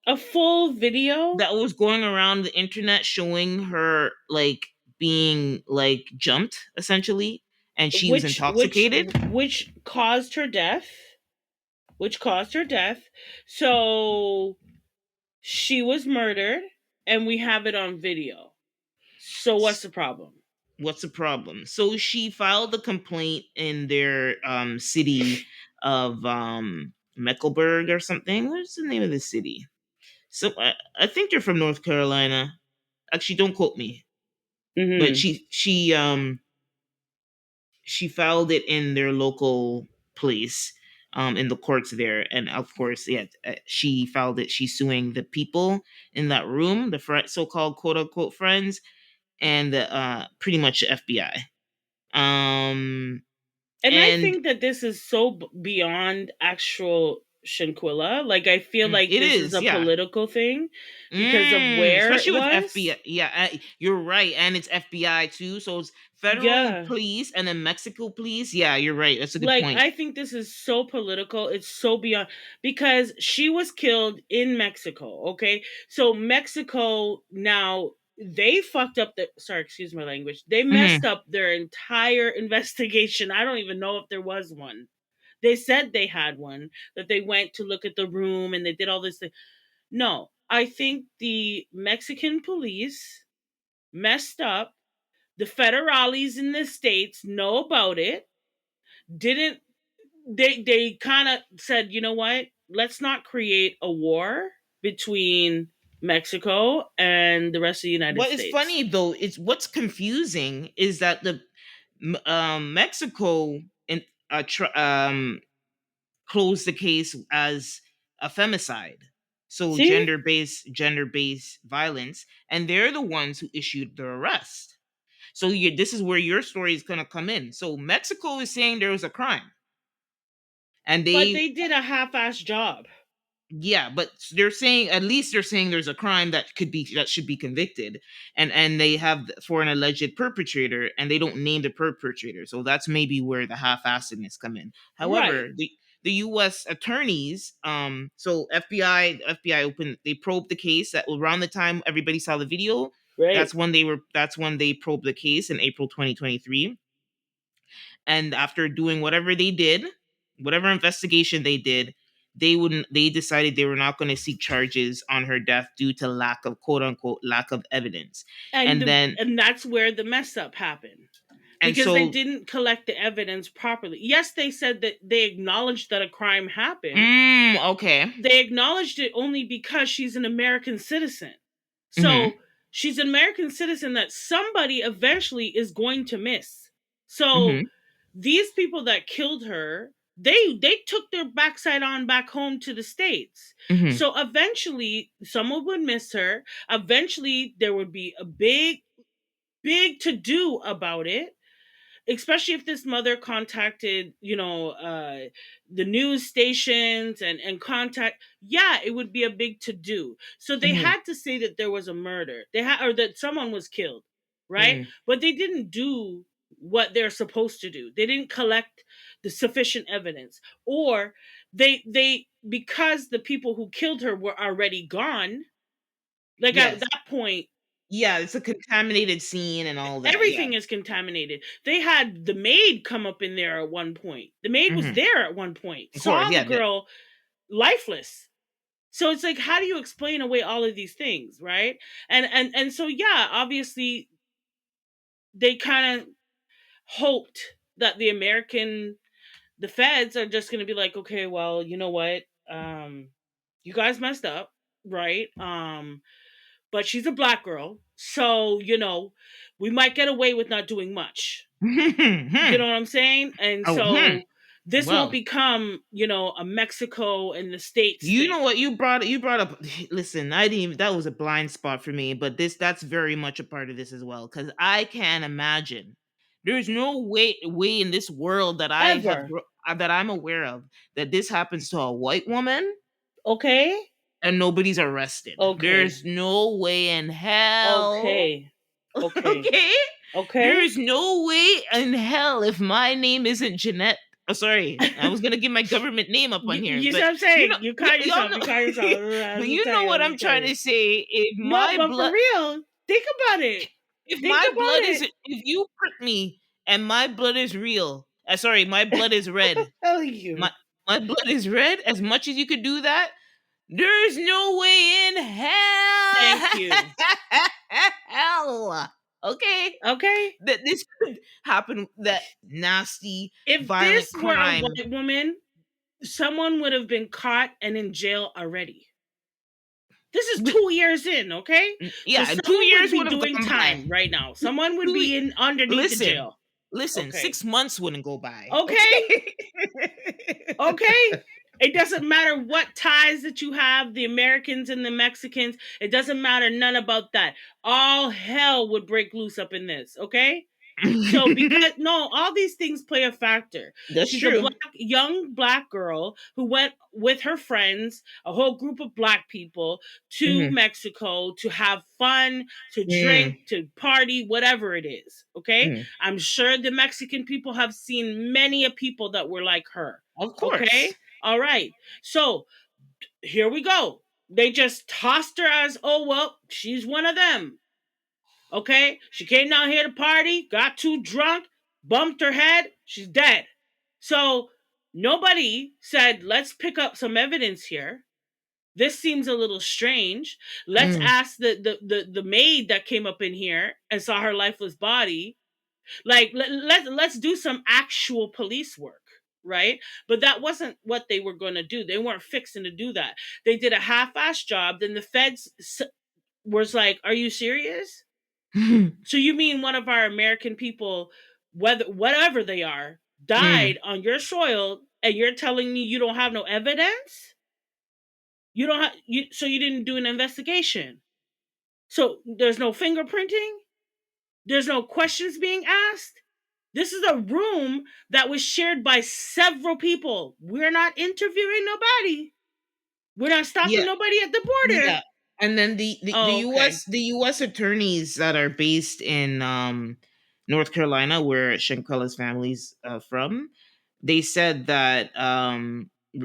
A full video? that was going around the internet showing her like being like jumped essentially, and she was which which intoxicated. which caused her death, so she was murdered and we have it on video. So what's the problem? What's the problem? So she filed a complaint in their city of Mecklenburg or something. What's the name of the city? So I think they're from North Carolina. Actually, don't quote me. But Hmm. she filed it in their local police, in the courts there, and of course, yeah, she filed it. She's suing the people in that room, the so-called quote unquote friends, and pretty much the FBI. Um, And I and think that this is so beyond actual Shanquella. Like, I feel like it this is is, a yeah. political thing because of where it Especially with was. FBI. Yeah, you're right, and it's FBI too. So it's federal Yeah. police and then Mexico police. Yeah, you're right. That's a good Like, point. I think this is so political. It's so beyond, because she was killed in Mexico. Okay. So Mexico now, they fucked up the, sorry, excuse my language. They Hmm. messed up their entire investigation. I don't even know if there was one. They said they had one, that they went to look at the room and they did all this thing. No, I think the Mexican police messed up. The federales in the states know about it. Didn't they kind of said, you know what? Let's not create a war between Mexico and the rest of the United What is States. funny though is what's confusing is that the Mexico and closed the case as a femicide, so See? gender based violence, and they're the ones who issued the arrest. So this is where your story is going to come in. So Mexico is saying there was a crime, and But they they did a half-assed job. yeah, but they're saying, at least they're saying there's a crime that should be convicted, and they have for an alleged perpetrator, and they don't name the perpetrator. So that's maybe where the half-assedness come in. Right. However, the U.S. attorneys, so FBI opened, they probed the case. That around the time everybody saw the video, Right. that's when they probed the case in April 2023. And after doing whatever they did, whatever investigation they did, they decided they were not going to seek charges on her death due to lack of quote unquote lack of evidence. And And then and that's where the mess up happened, and because they so didn't collect the evidence properly. Yes, they said that they acknowledged that a crime happened. okay. They acknowledged it only because she's an American citizen. Mhm. So she's an American citizen that somebody eventually is going to miss. So Mhm. these people that killed her, they took their backside on back home to the States. Mhm. So eventually someone would miss her. Eventually there would be a big to do about it, especially if this mother contacted, the news stations and contact. Yeah, it would be a big to do. So they Mhm. had to say that there was a murder, they had, or that someone was killed, right? Mhm. But they didn't do what they're supposed to do. They didn't collect the sufficient evidence, or they because the people who killed her were already gone. Like, at Yes. that point, Yeah, it's a contaminated scene and all that. Yeah. everything is contaminated. They had the maid come up in there at one point. The maid was Mhm. there at one point, Of course, saw the yeah. girl lifeless. So it's like, how do you explain away all of these things, right? And so, yeah, obviously they kind of hoped that the feds are just going to be like, okay, well, you know what? You guys messed up, right? But she's a black girl, so we might get away with not doing much. You know what I'm saying? And Oh, so this won't well. become, a Mexico and the States You thing. know what you brought up. Listen, I didn't even, that was a blind spot for me, but that's very much a part of this as well, cuz I can't imagine. There's no way in this world Ever. that I'm aware of that this happens to a white woman Okay? and nobody's arrested. Okay. There's no way in hell. Okay. Okay. Okay? Okay? There's no way in hell, if my name isn't Jeanette, Oh, sorry. I was gonna give my government name up on here, You see but what I'm you know, saying? You caught y'all yourself. know, You caught yourself. I'm but just you know telling you. what I'm I'm just telling trying you. to say. No, but for real, think about it. If Think my about blood is, it. if you prick me and my blood is real, sorry, my blood is red. Tell you. My my blood is red. As much as you could do that, there's no way in Thank you. hell. Okay, Okay. that this could happen. That nasty, If violent this were a crime. white woman, someone would have been caught and in jail already. This is We, 2 years in, okay? So yeah, and 2 someone would years be would have doing gone by. time right now. Someone would Two, be in underneath the listen, jail. listen. Okay. 6 months wouldn't go by. Okay. Okay. Okay. It doesn't matter what ties that you have, the Americans and the Mexicans. It doesn't matter none about that. All hell would break loose up in this, okay? So because no, all these things play a factor. That's She's a true. young black girl who went with her friends, a whole group of black people, to Mm-hmm. Mexico to have fun, to Mm, drink, to party, whatever it is. Okay. mm. I'm sure the Mexican people have seen many a people that were like her. Of Okay. course. All right. So here we go. They just tossed her as, oh, well, she's one of them. Okay, she came down here to party, got too drunk, bumped her head, she's dead. So nobody said, let's pick up some evidence here. This seems a little strange. Let's Mm. ask the maid that came up in here and saw her lifeless body. Like let's do some actual police work, right? But that wasn't what they were going to do. They weren't fixing to do that. They did a half-ass job. Then the feds was like, "Are you serious? So you mean one of our American people, whatever they are, Mm. died on your soil, and you're telling me you don't have no evidence? You don't have so you didn't do an investigation. So there's no fingerprinting. There's no questions being asked. This is a room that was shared by several people. We're not interviewing nobody. We're not stopping Yeah, nobody at the border. yeah. And then the Oh, okay. US attorneys that are based in North Carolina, where Shanquella's family's from, they said that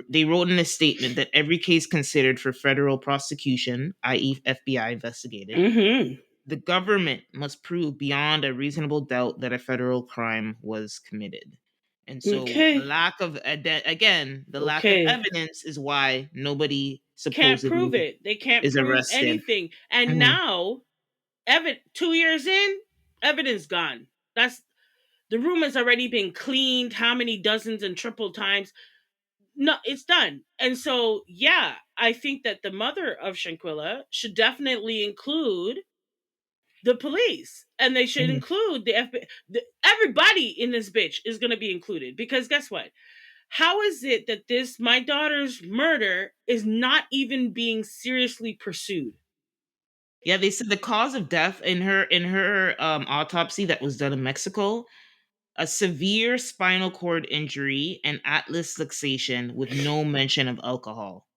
they wrote in a statement that every case considered for federal prosecution, i.e., FBI investigated, Mm-hmm. the government must prove beyond a reasonable doubt that a federal crime was committed. And so the Okay. lack of again, the lack of Okay. evidence is why nobody Can't prove supposedly it. They can't is prove arrested. anything. And Mhm. now, 2 years in, evidence gone. That's the room has already been cleaned. How many dozens and triple times? No, it's done. And so, yeah, I think that the mother of Shanquilla should definitely include the police, and they should Mhm. include the FBI. Everybody in this bitch is going to be included because guess what? How is it that this my daughter's murder is not even being seriously pursued? Yeah, they said the cause of death in her autopsy that was done in Mexico, a severe spinal cord injury and atlas luxation with no mention of alcohol.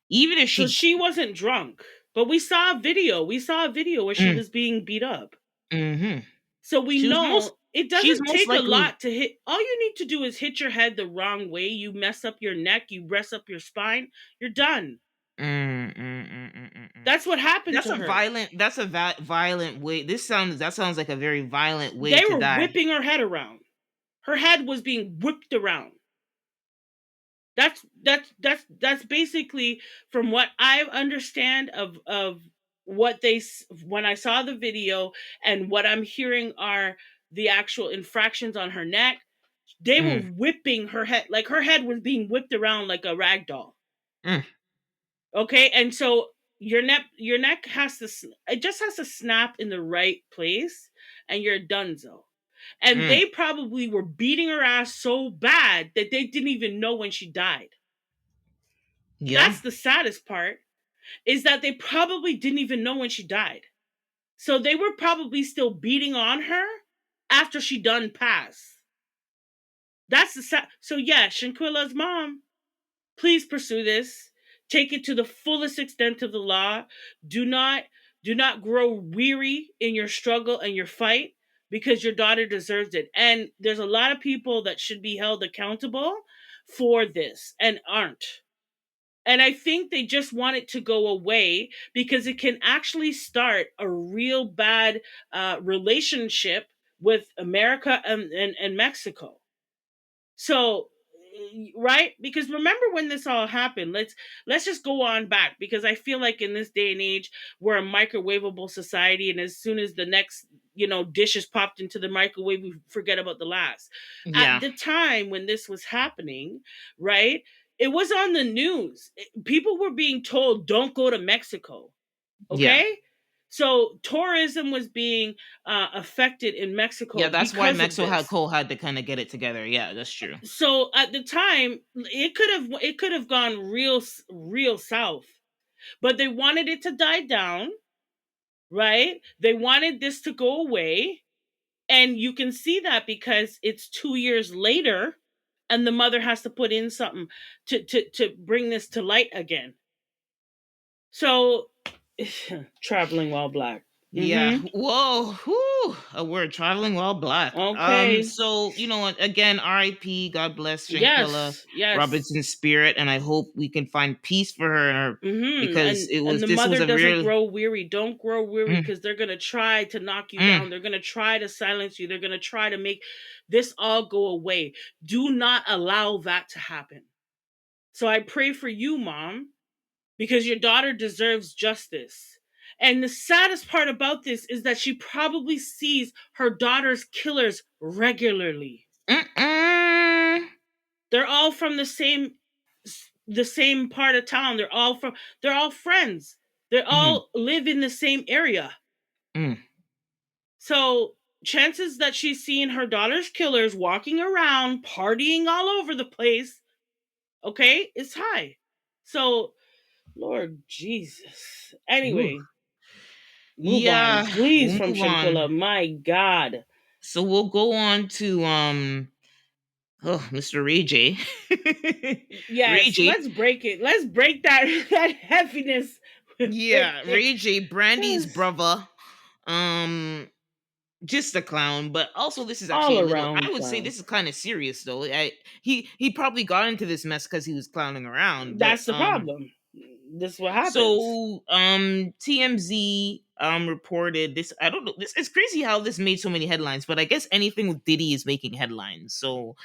Even if So she she wasn't drunk, but we saw a video. We saw a video where she mm, was being beat up. mhm. So we she was most know it she's doesn't most take a likely lot to hit. All you need to do is hit your head the wrong way. You mess up your neck, you mess up your spine, you're done. That's what happened That's to a her. violent way. That sounds like a very violent way They to were die. whipping her head around. Her head was being whipped around. That's basically from what I understand of what when I saw the video and what I'm hearing are the actual infractions on her neck. They were Mm, whipping her head, like her head was being whipped around like a rag doll. mm, Okay, and so your neck has to it just has to snap in the right place, and you're donezo. And mm. they probably were beating her ass so bad that they didn't even know when she died. Yeah. That's the saddest part, is that they probably didn't even know when she died. So they were probably still beating on her after she done passed. That's the sad. So yeah, Shanquilla's mom, please pursue this. Take it to the fullest extent of the law. Do not do not grow weary in your struggle and your fight. because your daughter deserves it. And there's a lot of people that should be held accountable for this and aren't. And I think they just want it to go away because it can actually start a real bad relationship with America and Mexico. So, right? Because remember when this all happened? Let's just go on back, because I feel like in this day and age we're a microwavable society, and as soon as the next dish is popped into the microwave, we forget about the last. At Yeah. the time when this was happening, right? It was on the news. People were being told, "Don't go to Mexico." Yeah. Okay? So tourism was being affected in Yeah, Mexico that's why because of this. Mexico had to kind of get it together. Yeah, that's true. So at the time, it could have gone real south, but they wanted it to die down, right? They wanted this to go away, and you can see that because it's 2 years later, and the mother has to put in something to bring this to light again. So traveling while black. Yeah. Mm-hmm. Whoa. Whew, a word, traveling while black. Okay. So you know what? Again, R.I.P. God bless Shanquella Yes. Yes. Robinson's spirit, and I hope we can find peace for her and her, Mm-hmm. because And the this was mother a doesn't real. grow weary. Don't grow weary, Mm, because they're gonna try to knock you mm. down. They're gonna try to silence you. They're gonna try to make this all go away. Do not allow that to happen. So I pray for you, mom, because your daughter deserves justice. And the saddest part about this is that she probably sees her daughter's killers regularly. Mm-mm. They're all from the same part of town. They're all friends. They Mm, all live in the same area. mm. So chances that she's seeing her daughter's killers walking around, partying all over the place, okay, is high. So Lord Jesus. Ooh. Anyway, move on, Yeah, please, we'll from move on. Shanquilla. My God. So we'll go on to Mr. Ray J. Ray Yes, J. let's break it. Let's break that that heaviness with Yeah, it. Ray J, Brandy's brother. Um, just a clown, but also this is actually All a little. around I would say clown. this is kind of serious though. He probably got into this mess because he was clowning around, but That's the problem. This is what happens. so TMZ reported this. I don't know. This is crazy how this made so many headlines, but I guess anything with Diddy is making headlines. So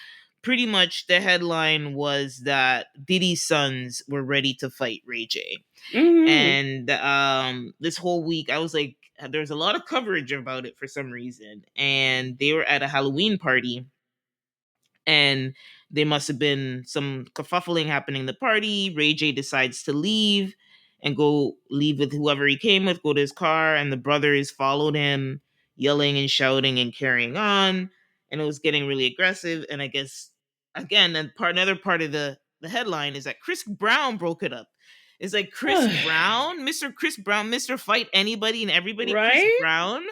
pretty much the headline was that Diddy's sons were ready to fight Ray J. Hmm. And this whole week I was like, there's a lot of coverage about it for some reason. And they were at a Halloween party, and there must have been some kerfuffling happening in the party. Ray J decides to leave and go leave with whoever he came with, go to his car, and the brothers followed him, yelling and shouting and carrying on. And it was getting really aggressive. And I guess again, and another part of the headline is that Chris Brown broke it up. It's like Chris Brown, Mr. Fight Anybody and Everybody, Chris Right? Brown.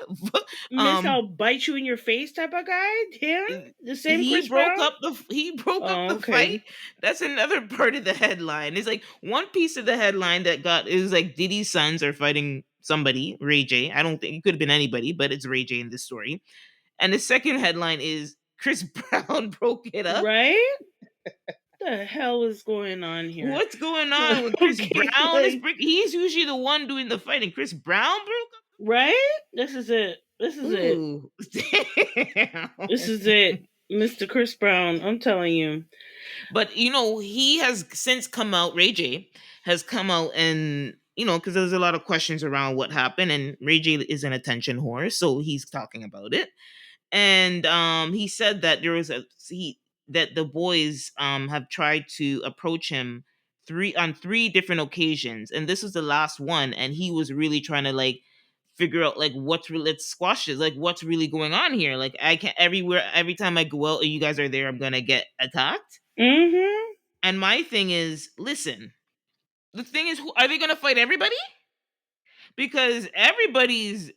Miss um I'll bite you in your face type of guy? Him? The same he Chris broke Brown? up Oh, the fight. okay. That's another part of the headline. It's like one piece of the headline that got is like Diddy's sons are fighting somebody, Ray J. I don't think it could have been anybody, but it's Ray J in this story. And the second headline is Chris Brown broke it up. Right? The hell is going on here? What's going on with Chris Okay, Brown? like, He's usually the one doing the fighting. Chris Brown broke right? This is it. This up. is it. Ooh, This damn. is it. Mr. Chris Brown, I'm telling you. But he has since come out. Ray J has come out, and because there's a lot of questions around what happened, and Ray J is an attention whore, so he's talking about it. And he said that that the boys have tried to approach him three different occasions, and this was the last one, and he was really trying to like figure out like what's really, let's squash this, like what's really going on here. Like I can't, every time I go out and you guys are there, I'm gonna get attacked. Mm-hmm. And my thing is, listen, the thing is, are they going to fight everybody? Because everybody's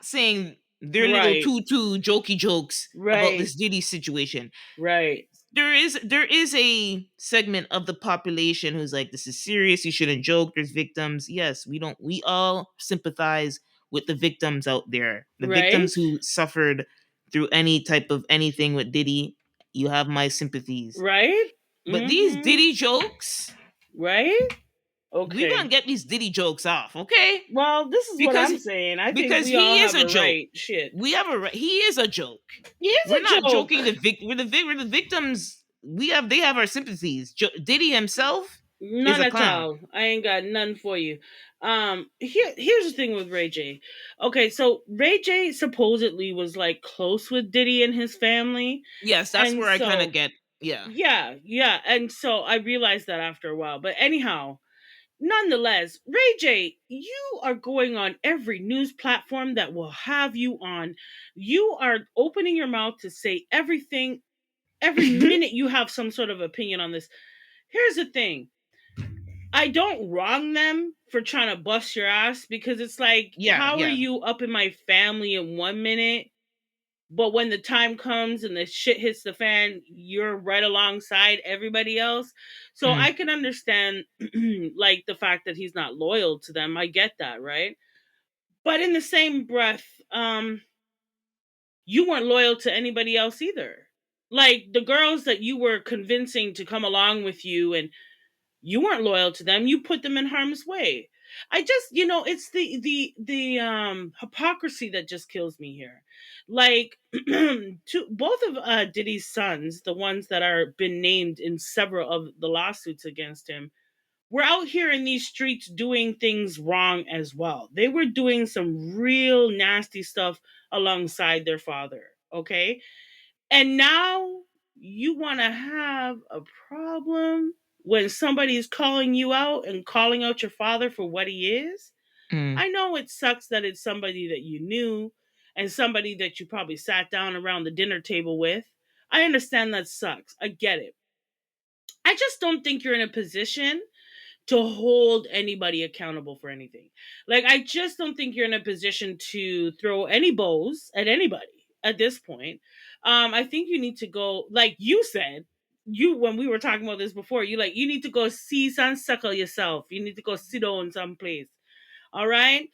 saying their little Right. tutu jokey jokes about Right. this Diddy situation. Right. There is a segment of the population who's like, this is serious, you shouldn't joke, there's victims. Yes, we all sympathize with the victims out there, the victims Right? who suffered through any type of anything with Diddy, you have my sympathies. Right? But these Mm-hmm. Diddy jokes, Right? we gonna Okay. get these Diddy jokes off, okay? Well, this is what Because I'm saying. I think because we all he is have a a joke. right. Shit. We have a he is a joke. He is We're a not joke. joking. We're the victims. They have our sympathies. Diddy himself is None a at clown. all. I ain't got none for you. Here's the thing with Ray J. Okay, so Ray J supposedly was like close with Diddy and his family, Yes, that's and where I kind of so get. Yeah. yeah, and so I realized that after a while. But anyhow, nonetheless, Ray J, you are going on every news platform that will have you on. You are opening your mouth to say everything. Every minute you have some sort of opinion on this. Here's the thing. I don't wrong them for trying to bust your ass because it's like, Yeah, how are yeah. you up in my family in 1 minute, but when the time comes and the shit hits the fan, you're right alongside everybody else. So Mm. I can understand like the fact that he's not loyal to them. I get that, right? But in the same breath, you weren't loyal to anybody else either. Like the girls that you were convincing to come along with you and you weren't loyal to them, you put them in harm's way. I just, it's the hypocrisy that just kills me here. Like both of Diddy's sons, the ones that are been named in several of the lawsuits against him, were out here in these streets doing things wrong as well. They were doing some real nasty stuff alongside their father, okay? And now you want to have a problem when somebody is calling you out and calling out your father for what he is. Mm. I know it sucks that it's somebody that you knew and somebody that you probably sat down around the dinner table with. I understand that sucks. I get it. I just don't think you're in a position to hold anybody accountable for anything. Like, I just don't think you're in a position to throw any bows at anybody at this point. I think you need to go, like you said, you when we were talking about this before, you need to go see and suckle yourself. You need to go sit down someplace. All right.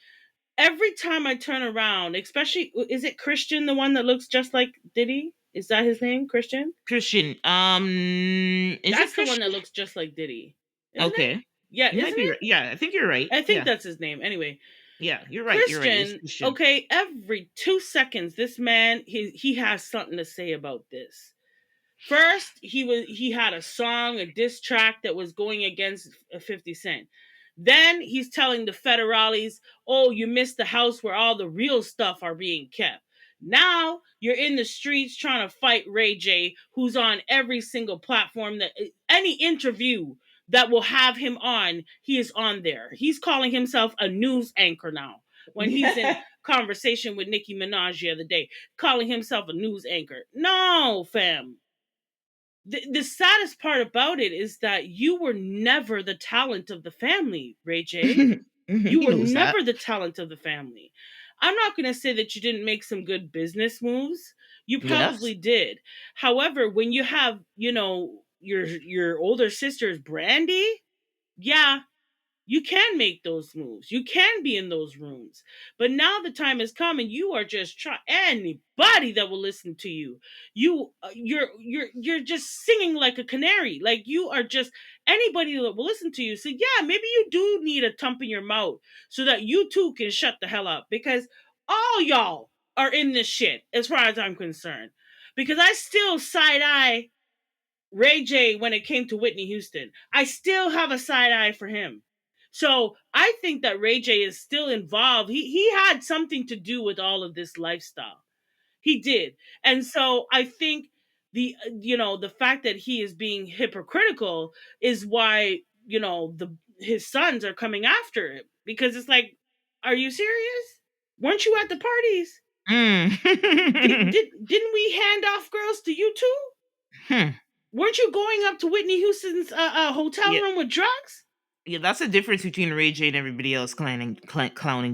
Every time I turn around, especially is it Christian, the one that looks just like Diddy? Is that his name, Christian? Christian. Is it That's the one Christian? that looks just like Diddy, isn't it? Okay. Yeah, You might isn't be it? right. Yeah, I think you're right. I think Yeah. that's his name. Anyway, Yeah, you're right. You're right. It's Christian, Christian. okay, every 2 seconds, this man he has something to say about this. First, he had a song, a diss track that was going against 50 Cent. Then he's telling the federales, "Oh, you missed the house where all the real stuff are being kept." Now you're in the streets trying to fight Ray J, who's on every single platform that any interview that will have him on, he is on there. He's calling himself a news anchor now. When he's in conversation with Nicki Minaj the other day, calling himself a news anchor. No, fam, the saddest part about it is that you were never the talent of the family, Ray J. You He were knows that. never the talent of the family. I'm not going to say that you didn't make some good business moves. You Yes. probably did. However, when you have, your older sister's Brandy, yeah, you can make those moves. You can be in those rooms. But now the time has come and you are just trying anybody that will listen to you. You're just singing like a canary. Like you are just anybody that will listen to you. So yeah, maybe you do need a thump in your mouth so that you too can shut the hell up because all y'all are in this shit as far as I'm concerned. Because I still side eye Ray J when it came to Whitney Houston. I still have a side eye for him. So I think that Ray J is still involved. He had something to do with all of this lifestyle. He did. And so I think the fact that he is being hypocritical is why, the his sons are coming after him because it's like, are you serious? Weren't you at the parties? Mm. Didn't we hand off girls to you too? Hmm. Weren't you going up to Whitney Houston's hotel Yeah. room with drugs? Yeah, that's the difference between Ray J and everybody else clowning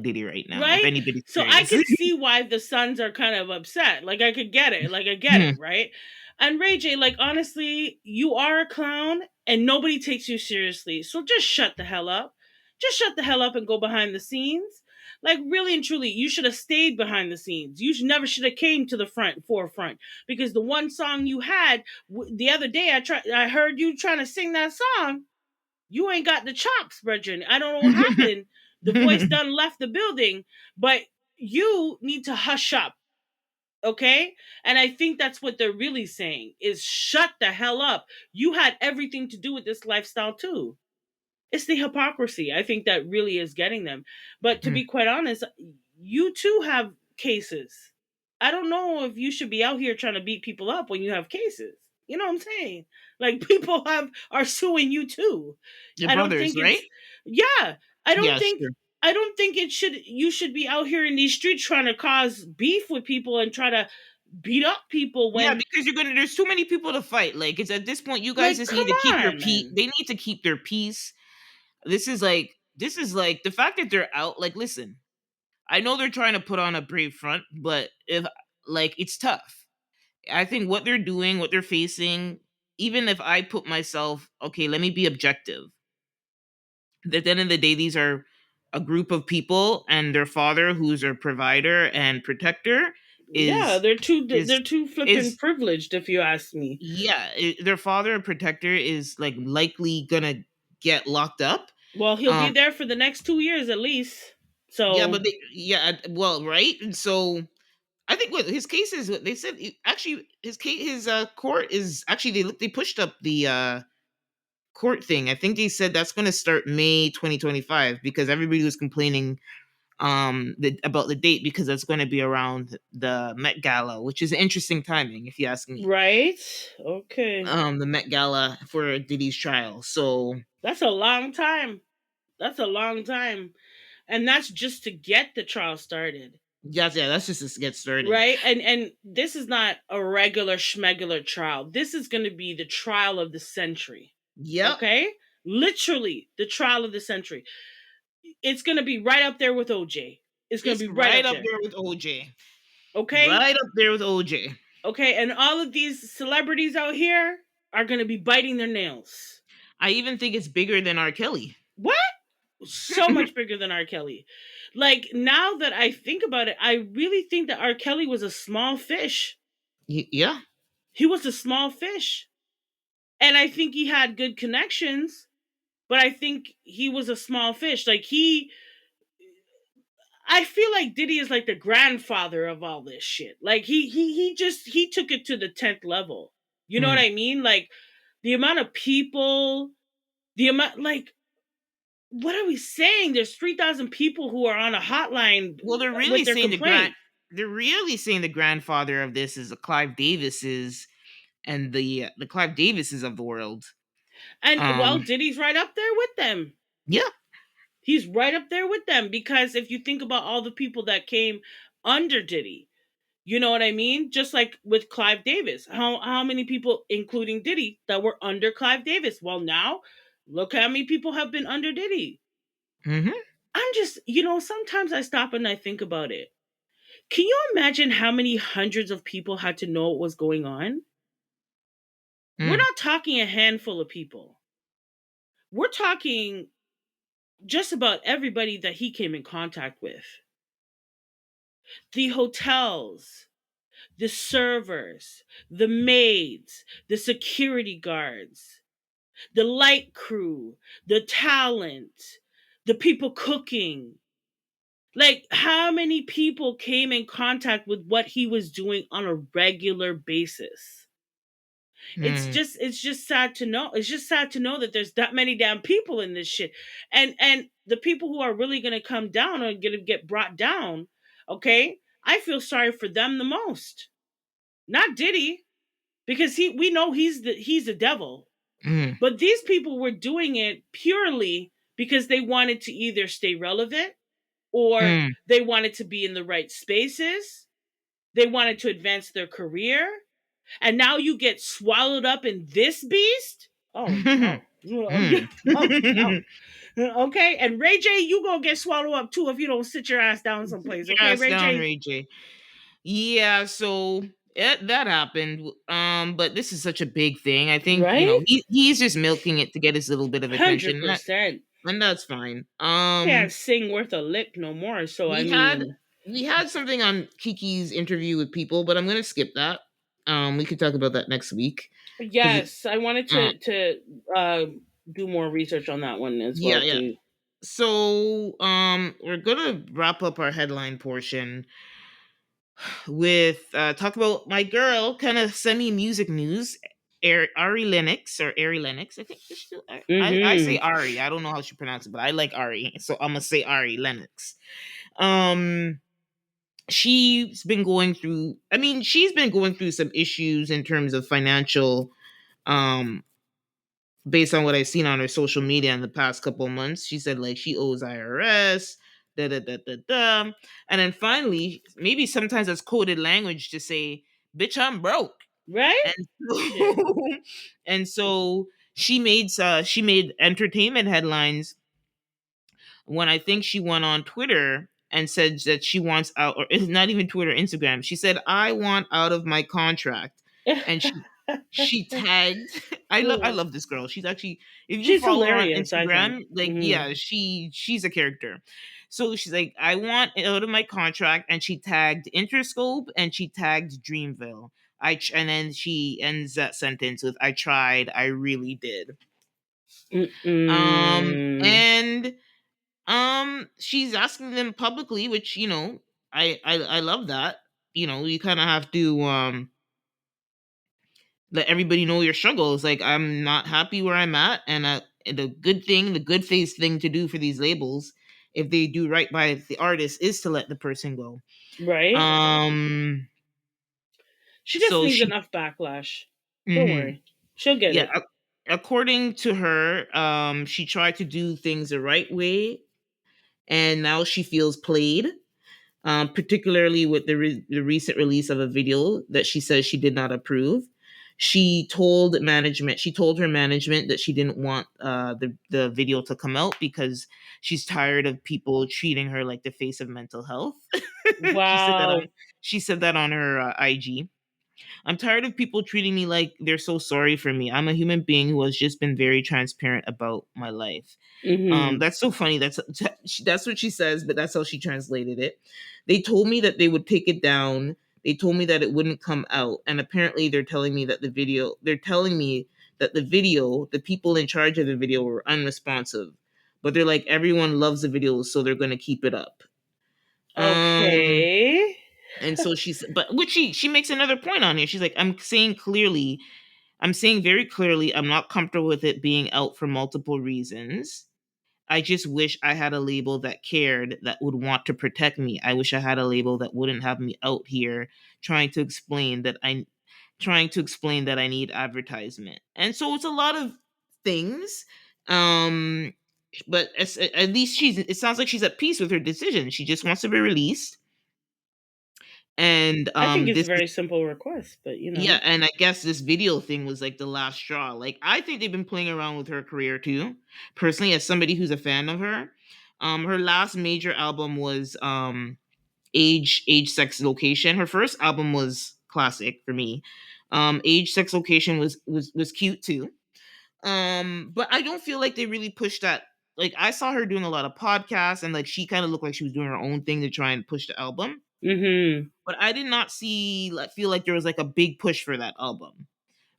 Diddy right now. If Right? anybody's So I curious. could see why the sons are kind of upset. Like I could get it. Like I get Hmm. it, right? And Ray J, like honestly, you are a clown and nobody takes you seriously. So just shut the hell up. Just shut the hell up and go behind the scenes. Like really and truly, you should have stayed behind the scenes. You should have came to the forefront, because the one song you had the other day, I heard you trying to sing that song. You ain't got the chops, brethren. I don't know what happened. The voice done left the building, but you need to hush up, okay? And I think that's what they're really saying is shut the hell up. You had everything to do with this lifestyle too. It's the hypocrisy. I think that really is getting them. But to be quite honest, you too have cases. I don't know if you should be out here trying to beat people up when you have cases. You know what I'm saying? Like people are suing you too. Your I don't brothers, think right? it's yeah. I don't Yeah, think sure. I don't think it should you should be out here in these streets trying to cause beef with people and try to beat up people Yeah, when because you're gonna. There's too many people to fight. Like it's at this point, you guys like just come need to keep your on, peace. man. They need to keep their peace. This is like the fact that they're out. Like, listen, I know they're trying to put on a brave front, but if like it's tough. I think what they're doing, what they're facing, even if I put myself, okay, let me be objective. At the end of the day, these are a group of people, and their father, who's their provider and protector, Yeah, is they're is too flipping is privileged if you ask me. yeah, their father and protector is like likely gonna get locked up. Well, he'll be Um, there for the next 2 years at least. yeah, So but well, right, and so I think what his case is, what they said, actually, his case, his court is actually they pushed up the court thing. I think they said that's going to start May 2025 because everybody was complaining about the date because that's going to be around the Met Gala, which is interesting timing if you ask me. right, okay, The Met Gala for Diddy's trial. So that's a long time. That's a long time, and that's just to get the trial started, yeah, that's just to get started. right? And this is not a regular schmegular trial. This is going to be the trial of the century. Yep, Okay, literally the trial of the century. It's going to be right up there with OJ. It's going to it's be right right up up there. there with OJ. Okay, Right up there with OJ. okay, and all of these celebrities out here are going to be biting their nails. I even think it's bigger than R. Kelly. What? So much bigger than R. Kelly. Like now that I think about it, I really think that R. Kelly was a small fish. Yeah. He was a small fish. And I think he had good connections, but I think he was a small fish. I feel like Diddy is like the grandfather of all this shit. Like he took it to the 10th level. You know what Mm. I mean? Like the amount of people, the amount like what are we saying? There's 3,000 people who are on a hotline Well, they're really with their saying complaint. they're really saying the grandfather of this is the Clive Davises and the Clive Davises of the world. And well, Um, Diddy's right up there with them. yeah. He's right up there with them because if you think about all the people that came under Diddy, you know what I mean? Just like with Clive Davis. How many people, including Diddy, that were under Clive Davis? Well, now look how many people have been under Diddy. Hmm. I'm just, sometimes I stop and I think about it. Can you imagine how many hundreds of people had to know what was going on? We're Mm. not talking a handful of people. We're talking just about everybody that he came in contact with. The hotels, the servers, the maids, the security guards, the light crew, the talent, the people cooking. Like, how many people came in contact with what he was doing on a regular basis? Mm. It's just sad to know. It's just sad to know that there's that many damn people in this shit. And the people who are really gonna come down are gonna get brought down. Okay? I feel sorry for them the most. Not Diddy, because we know he's the devil. Mm. But these people were doing it purely because they wanted to either stay relevant or Mm. they wanted to be in the right spaces. They wanted to advance their career. And now you get swallowed up in this beast? Oh no. Mm. Oh no. Okay. And Ray J, you gonna get swallowed up too if you don't sit your ass down someplace. Okay, Yes, Ray down, J? Ray J. Yeah, so that happened. But this is such a big thing. I think Right? he's just milking it to get his little bit of attention. 100%. and that's fine. Can't sing worth a lick no more. So I We had mean, we had something on Kiki's interview with people, but I'm gonna skip that. We could talk about that next week because yes, I wanted uh, to do more research on that one as yeah, well yeah. too. So we're gonna wrap up our headline portion with talk about my girl, kind of semi music news. Ari Lennox or Ari Lennox, I think. I say Mm-hmm. Ari. I don't know how she pronounced it, but I like Ari, so I'm gonna say Ari Lennox. Um, she's been going through. I mean, she's been going through some issues in terms of financial. Um, Based on what I've seen on her social media in the past couple of months, she said like she owes IRS, da da da da da, and then finally, maybe sometimes that's coded language to say, "Bitch, I'm broke," Right? and Shit. so, and so she made entertainment headlines when I think she went on Twitter and said that she wants out, or it's not even Twitter, Instagram. She said, "I want out of my contract," and she tagged. I love this girl. She's actually, if you She's follow her on hilarious, I think. Instagram, like Mm-hmm. yeah, she's a character. So she's like, "I want out of my contract," and she tagged Interscope and she tagged Dreamville. And then she ends that sentence with, "I tried, I really did." Mm-mm. And she's asking them publicly, which I love that. You kind of have to let everybody know your struggles. Like, I'm not happy where I'm at, and the good faith thing to do for these labels, if they do right by the artist, is to let the person go. Right? Um, She just so needs she, enough backlash. Don't mhm. worry. She'll get Yeah, it. according to her, she tried to do things the right way, and now she feels played. Particularly with the recent release of a video that she says she did not approve. She told her management that she didn't want the video to come out because she's tired of people treating her like the face of mental health. she said that Wow. on she said that on her IG. "I'm tired of people treating me like they're so sorry for me. I'm a human being who has just been very transparent about my life." Mm-hmm. That's so funny. That's what she says, but that's how she translated it. "They told me that they would take it down. They told me that it wouldn't come out, and apparently they're telling me that the video, the people in charge of the video were unresponsive. But they're like, everyone loves the video, so they're going to keep it up." Um Okay. and so but which she makes another point on here. She's like, I'm saying very clearly, I'm not comfortable with it being out for multiple reasons. I just wish I had a label that cared, that would want to protect me. I wish I had a label that wouldn't have me out here trying to explain that I need advertisement. And so it's a lot of things. Um but at least it sounds like she's at peace with her decision. She just wants to be released. And I think it's a this is very simple request, but yeah, and I guess this video thing was like the last straw. Like, I think they've been playing around with her career too. Personally, as somebody who's a fan of her, her last major album was Age, Sex, Location. Her first album was classic for me. Age, Sex, Location was cute too. But I don't feel like they really pushed that. Like, I saw her doing a lot of podcasts, and like she kind of looked like she was doing her own thing to try and push the album. mm-hmm. But I did not feel like there was like a big push for that album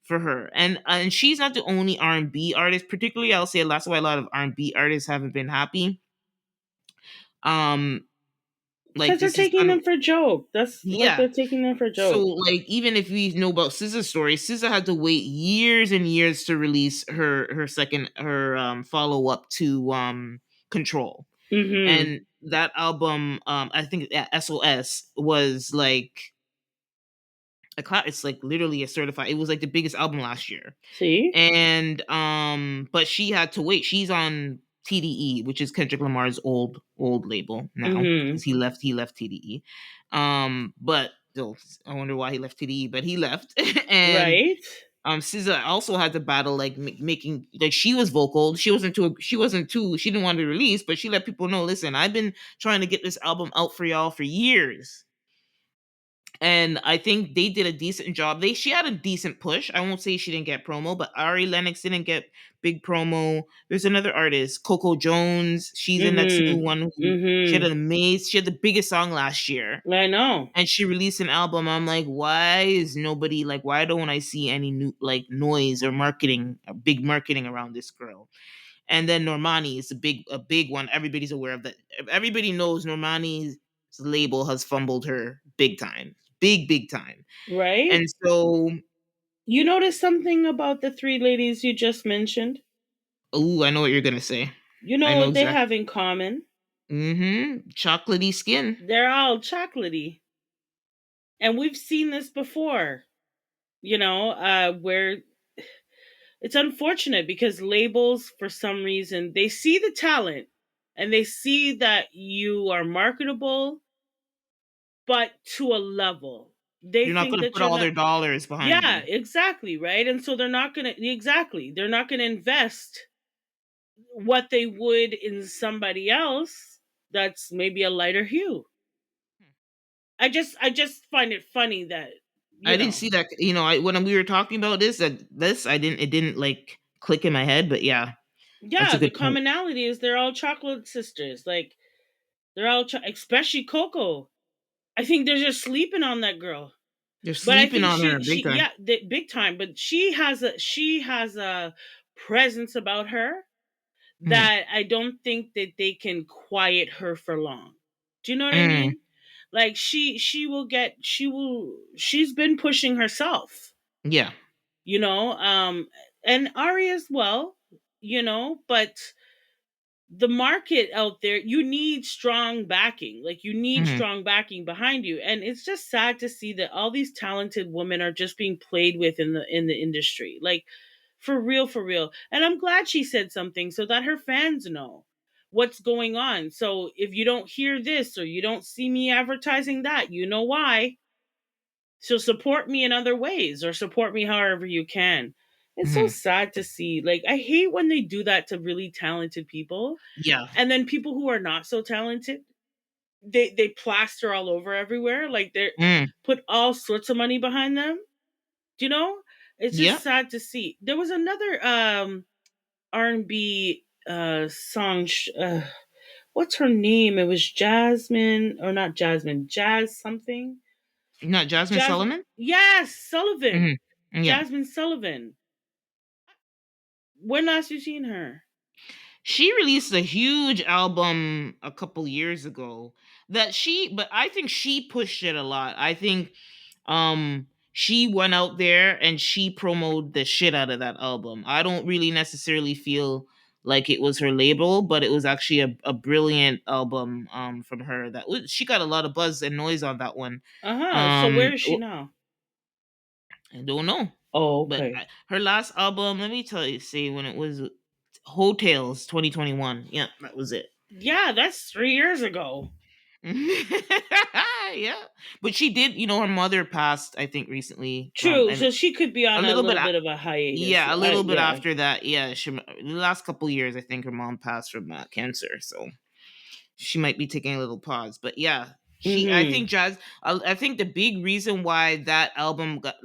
for her. And she's not the only R&B artist. Particularly, I'll say that's why a lot of R&B artists haven't been happy. Um, like Because they're this is taking kind of them for joke. That's like yeah. they're taking them for So joke. like, even if we know about SZA's story, SZA had to wait years and years to release her follow up to Control. Mm-hmm. And that album, I think SOS was like it's like literally a certified. It was like the biggest album last year. See? And but she had to wait. She's on TDE, which is Kendrick Lamar's old label now, Mm-hmm. because he left TDE. But still, I wonder why he left TDE, but he left. And Right? SZA also had to battle like making, like, she was vocal. She didn't want to release, but she let people know, listen, I've been trying to get this album out for y'all for years. and I think they did a decent job. She had a decent push. I won't say she didn't get promo, but Ari Lennox didn't get big promo. There's another artist, Coco Jones. She's in that new Mhm. one. She had Mhm. an amazing. She had the biggest song last year, I know. and she released an album. I'm like, why is nobody like? Why don't I see any new like noise or marketing, big marketing around this girl? And then Normani is a big one. Everybody's aware of that. Everybody knows Normani's label has fumbled her big time, big time. Right? And so, You noticed something about the three ladies you just mentioned? ooh, I know what you're gonna say. You I know know what they exactly. have in common? Chocolatey skin. They're all chocolatey. And we've seen this before, where it's unfortunate because labels, for some reason, they see the talent and they see that you are marketable, but to a level. They You're not think gonna that put you're all not. their dollars behind Yeah, you. exactly, right? And so they're not gonna invest what they would in somebody else that's maybe a lighter hue. I just find it funny that, you I didn't know, see that. When we were talking about this, I didn't. It didn't like click in my head. But yeah, that's a yeah, the good point. commonality is they're all chocolate sisters. Like they're all, especially Coco. I think they're just sleeping on that girl. They're But I sleeping think on her she big time. yeah, big time. But she has a presence about her Mm, that I don't think that they can quiet her for long. Do you know what I mm, mean? Like she's been pushing herself, yeah. you know, and Ari as well, but the market out there, you need strong backing. Like you need Mm, strong backing behind you. And it's just sad to see that all these talented women are just being played with in the industry. Like for real, for real. And I'm glad she said something so that her fans know what's going on. So if you don't hear this or you don't see me advertising that, you know why. So support me in other ways or support me however you can. It's so mm, sad to see. Like I hate when they do that to really talented people, yeah. and then people who are not so talented, they plaster all over everywhere. Like they Mm, put all sorts of money behind them. Do you know? It's yeah. just sad to see. There was another R&B song. What's her name? It was Jasmine, or not Jasmine, Jazz something. Not Jasmine Jasmine. Solomon. Yes, Sullivan. Hmm. Yeah. Jasmine Sullivan. When last you seen her? She released a huge album a couple years ago but I think she pushed it a lot. I think she went out there and she promoted the shit out of that album. I don't really necessarily feel like it was her label, but it was actually a brilliant album from her. She got a lot of buzz and noise on that one. Uh-huh. So Um where is she now? I don't know. Oh, But okay. her last album, let me tell you, see when it was Hotels 2021. Yeah, that was it. Yeah, that's 3 years ago. Yeah. But she did, her mother passed, I think, recently. True. And So she could be a on a little bit, little bit of a hiatus. yeah, a little bit Yeah. after that. Yeah, the last couple years, I think her mom passed from cancer. So she might be taking a little pause. But yeah, I Mm-hmm. think I think the big reason why that album got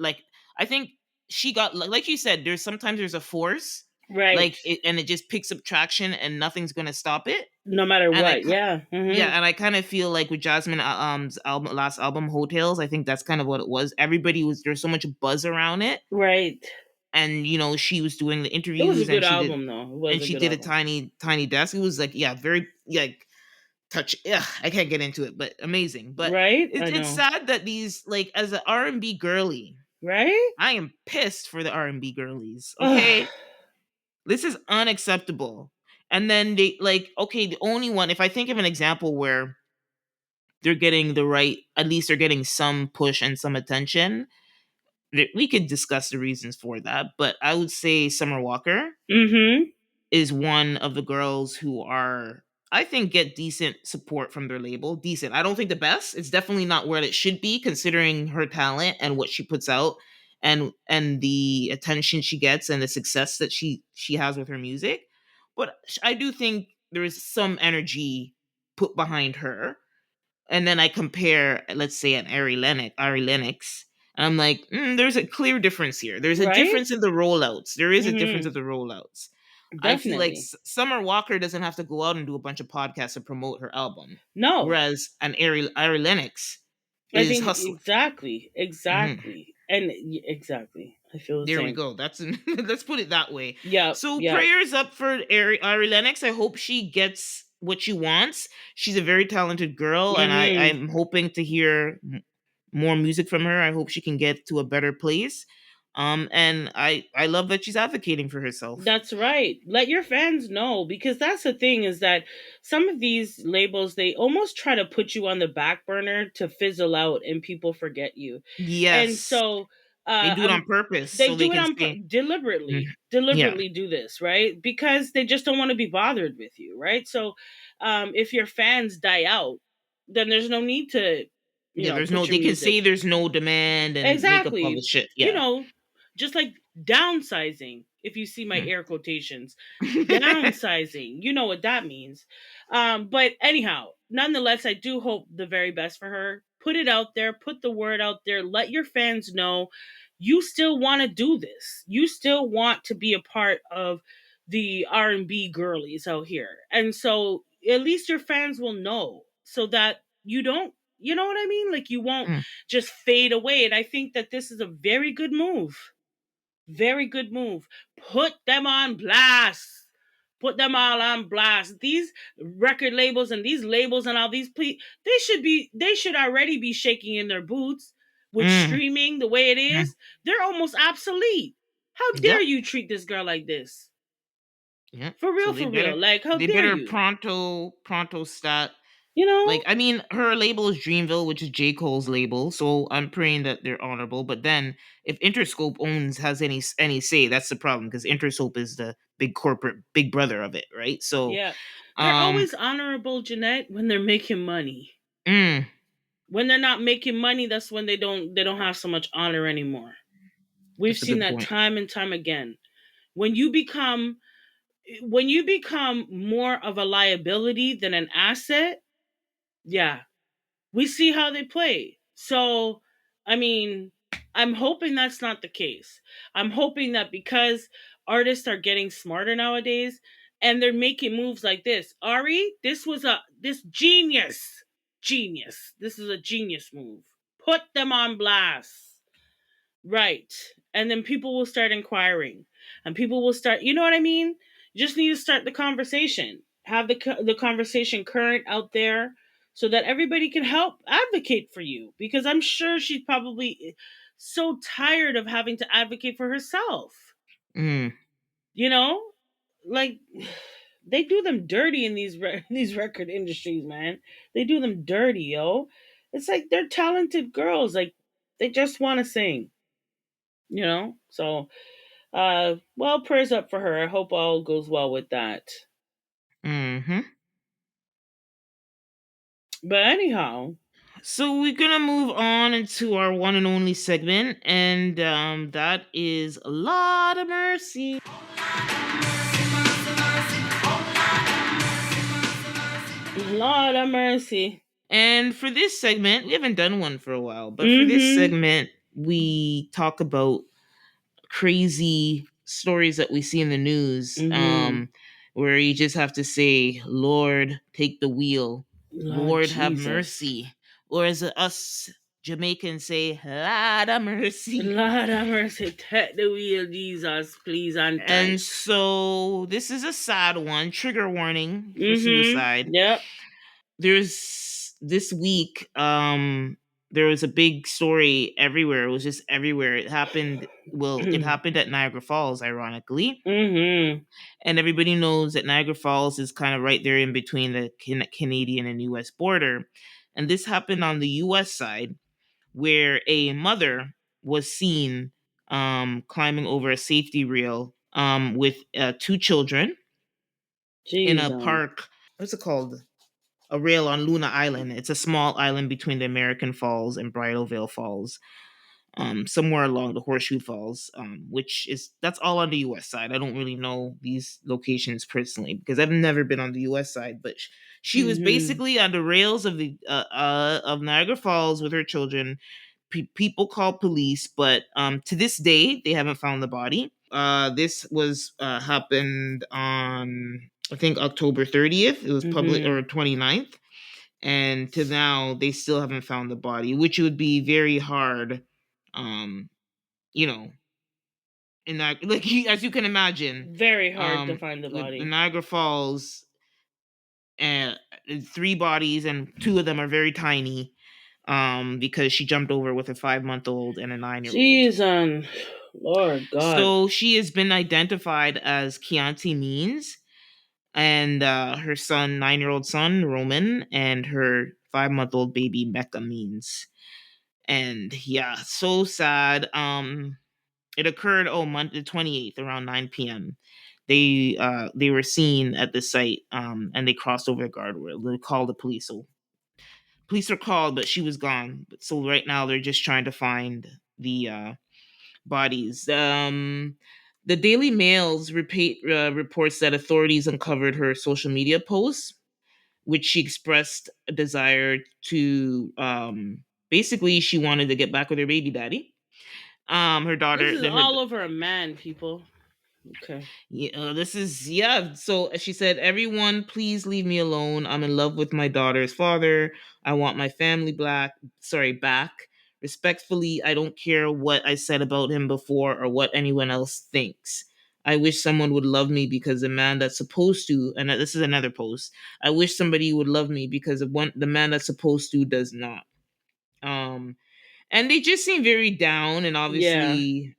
I think she got, like you said, there's a force, Right. and it just picks up traction and nothing's going to stop it. No matter And what. Yeah. Mm-hmm. yeah, and I kind of feel like with Jasmine last album Hotels, I think that's kind of what it was. There's so much buzz around it, Right. and she was doing the It was a interviews, good album, though. It was and a she good did a album. tiny desk. It was like, yeah, very like touch. Yeah, I can't get into it, but amazing. But Right? I it's know. sad that these, like, as an R&B girly, Right? I am pissed for the R&B girlies. Ugh. Okay, this is unacceptable. And then they, like, okay, the only one, if I think of an example where they're getting the right, at least they're getting some push and some attention. We could discuss the reasons for that, but I would say Summer Walker Mm-hmm. is one of the girls who are, I think, get decent support from their label. Decent. I don't think the best. It's definitely not where it should be considering her talent and what she puts out, and the attention she gets and the success that she has with her music. But I do think there is some energy put behind her, and then I compare, let's say, an Ari Lennox, and I'm like, there's a clear difference here. There's a Right? difference in the rollouts. There is a difference Mm-hmm. in the rollouts. I feel like Definitely. Summer Walker doesn't have to go out and do a bunch of podcasts to promote her album, No. whereas an Ari Lennox I is think hustling. exactly. Mhm. Exactly. And exactly. I feel the There we same. go. That's let's put it that way. Yep. So Yep. prayers up for Ari Lennox. I hope she gets what she wants. She's a very talented girl, and Mm-hmm. I'm hoping to hear more music from her. I hope she can get to a better place. And I love that she's advocating for herself. That's right. Let your fans know, because that's the thing, is that some of these labels, they almost try to put you on the back burner to fizzle out and people forget you. And Yes, so they do it I'm on purpose they so they do it can on say, "Mhm." Yeah, deliberately do this, right? Because they just don't want to be bothered with you, right? So if your fans die out, then there's no need to, yeah. There's no. put your They can music. say there's no demand and make up all the Exactly. shit. You Yeah. know, just like downsizing, if you see my Mm. air quotations, downsizing, you know what that means. But anyhow, nonetheless, I do hope the very best for her. Put it out there, put the word out there, let your fans know you still want to do this. You still want to be a part of the R&B girlies out here. And so at least your fans will know, so that you don't, you know what I mean? Like, you won't Mm. just fade away. And I think that this is a very good move. Very good move. Put them on blast. Put them all on blast. These record labels and these labels and all these they should already be shaking in their boots with Mm. streaming the way it Mm. is. They're almost obsolete. How dare Yep. you treat this girl like this? Yep. For So real, they for better real. Like, how they dare better you? pronto stat. You know? Like, I mean, her label is Dreamville, which is J. Cole's label, so I'm praying that they're honorable. But then, if Interscope owns has any say, that's the problem, because Interscope is the big corporate big brother of it, right? So, Yeah. They're um, always honorable, Jeanette, when they're making money. mm, When they're not making money, that's when they don't have so much honor anymore. We've that's a seen good that point. time and time again. When you become when you become more of a liability than an asset, yeah, we see how they play. So, I mean, I'm hoping that's not the case. I'm hoping that because artists are getting smarter nowadays and they're making moves like this. Ari, this genius. Genius. This is a genius move. Put them on blast. Right. And then people will start inquiring, and people will start, you know what I mean? You just need to start the conversation. Have the conversation current out there so that everybody can help advocate for you, because I'm sure she's probably so tired of having to advocate for herself. Mm, You know? Like, they do them dirty in these record industries, man. They do them dirty, yo. It's like they're talented girls, like they just want to sing, you know? So, well, prayers up for her. I hope all goes well with that. hmm But anyhow, So we're gonna move on into our one and only segment, and that is a lot of mercy. Lord have mercy. And for this segment, we haven't done one for a while, but for this Mm-hmm. segment, we talk about crazy stories that we see in the news, Mm-hmm. where you just have to say, Lord, take the wheel. Lord Lord, have Jesus. mercy. Or as us Jamaicans say, Lord have mercy. Lord have mercy. Take the wheel, Jesus, please, and And thanks. so this is a sad one. Trigger warning for Mm-hmm. suicide. Yep. There's this week, there was a big story everywhere. It was just everywhere. It happened at Niagara Falls, ironically. Mm-hmm. And everybody knows that Niagara Falls is kind of right there in between the Canadian and US border. And this happened on the US side, where a mother was seen climbing over a safety rail with two children in a Jesus. park. What's it called? A rail on Luna Island. It's a small island between the American Falls and Bridalveil Falls. somewhere along the Horseshoe Falls, which is that's all on the U.S. side. I don't really know these locations personally because I've never been on the U.S. side. But she was Mm-hmm. basically on the rails of the of Niagara Falls with her children. People called police, but to this day they haven't found the body. This was happened on I think October 30th. It was public Mm-hmm. or 29th, and to now they still haven't found the body, which would be very hard. Um, you know, in that like as you can imagine, Very hard to find the the body. Niagara Falls, and three bodies, and two of them are very tiny. Because she jumped over with a 5 month old and a 9 year old. Jeez, Lord God. So she has been identified as Chianti Means, and her son, 9 year old son, Roman, and her 5 month old baby, Mecca Means. And yeah, so sad. It occurred Monday the 28th around 9 p.m. They were seen at the site, and they crossed over the guardrail. They called the police. So police are called, but she was gone. So right now they're just trying to find the bodies. The Daily Mail's reports that authorities uncovered her social media posts, which she expressed a desire to. Basically, she wanted to get back with her baby daddy. Her This daughter, is all over a man, people. Okay. yeah, this is yeah. So she said, "Everyone, please leave me alone. I'm in love with my daughter's father. I want my family back. Respectfully, I don't care what I said about him before or what anyone else thinks. I wish someone would love me because the man that's supposed to." And this is another post. "I wish somebody would love me because the man that's supposed to does not." Um, and they just seem very down and Yeah. obviously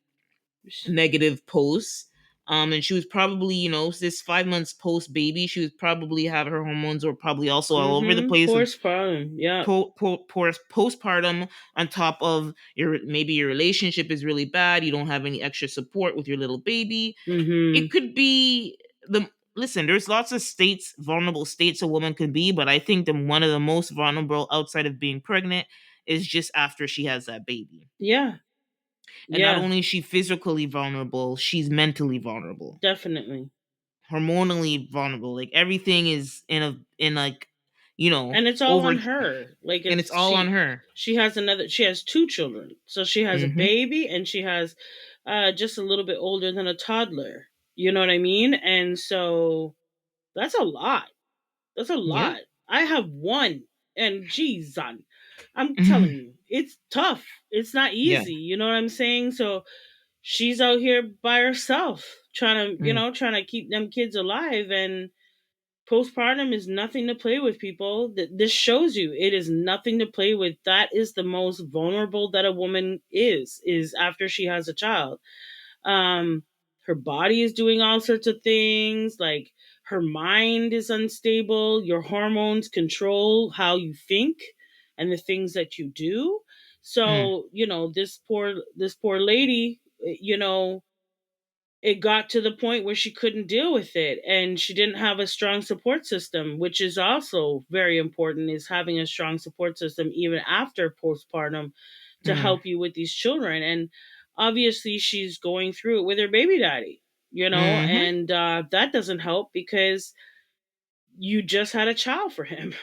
negative posts. And she was probably, this 5 months post baby, she was probably have her hormones were probably also all over the Mm-hmm. place with Postpartum. Yeah. postpartum, on top of your relationship is really bad. You don't have any extra support with your little baby. Mm-hmm. It could be the listen. There's lots of vulnerable states a woman could be, but I think one of the most vulnerable outside of being pregnant is just after she has that baby. Yeah. And not Yeah. only is she physically vulnerable, she's mentally vulnerable, Definitely. hormonally vulnerable. Like everything is in like, And it's all over, on her. Like and it's it's all on her. she has two children. So she has a Mm-hmm. baby and she has just a little bit older than a toddler. You know what I mean? And so that's a lot. That's a Yeah. lot. I have one, and geez, I'm telling you, it's tough. It's not Yeah. easy. You know what I'm saying? So she's out here by herself, Mm. trying to keep them kids alive. And postpartum is nothing to play with, people. This shows you it is nothing to play with. That is the most vulnerable that a woman is after she has a child. um Her body is doing all sorts of things, like her mind is unstable. Your hormones control how you think and the things that you do. Mm. So this poor lady, it got to the point where she couldn't deal with it, and she didn't have a strong support system, which is also very important, is having a strong support system even after postpartum to Mm. help you with these children. And obviously she's going through it with her baby daddy, Mm-hmm. and that doesn't help because you just had a child for him.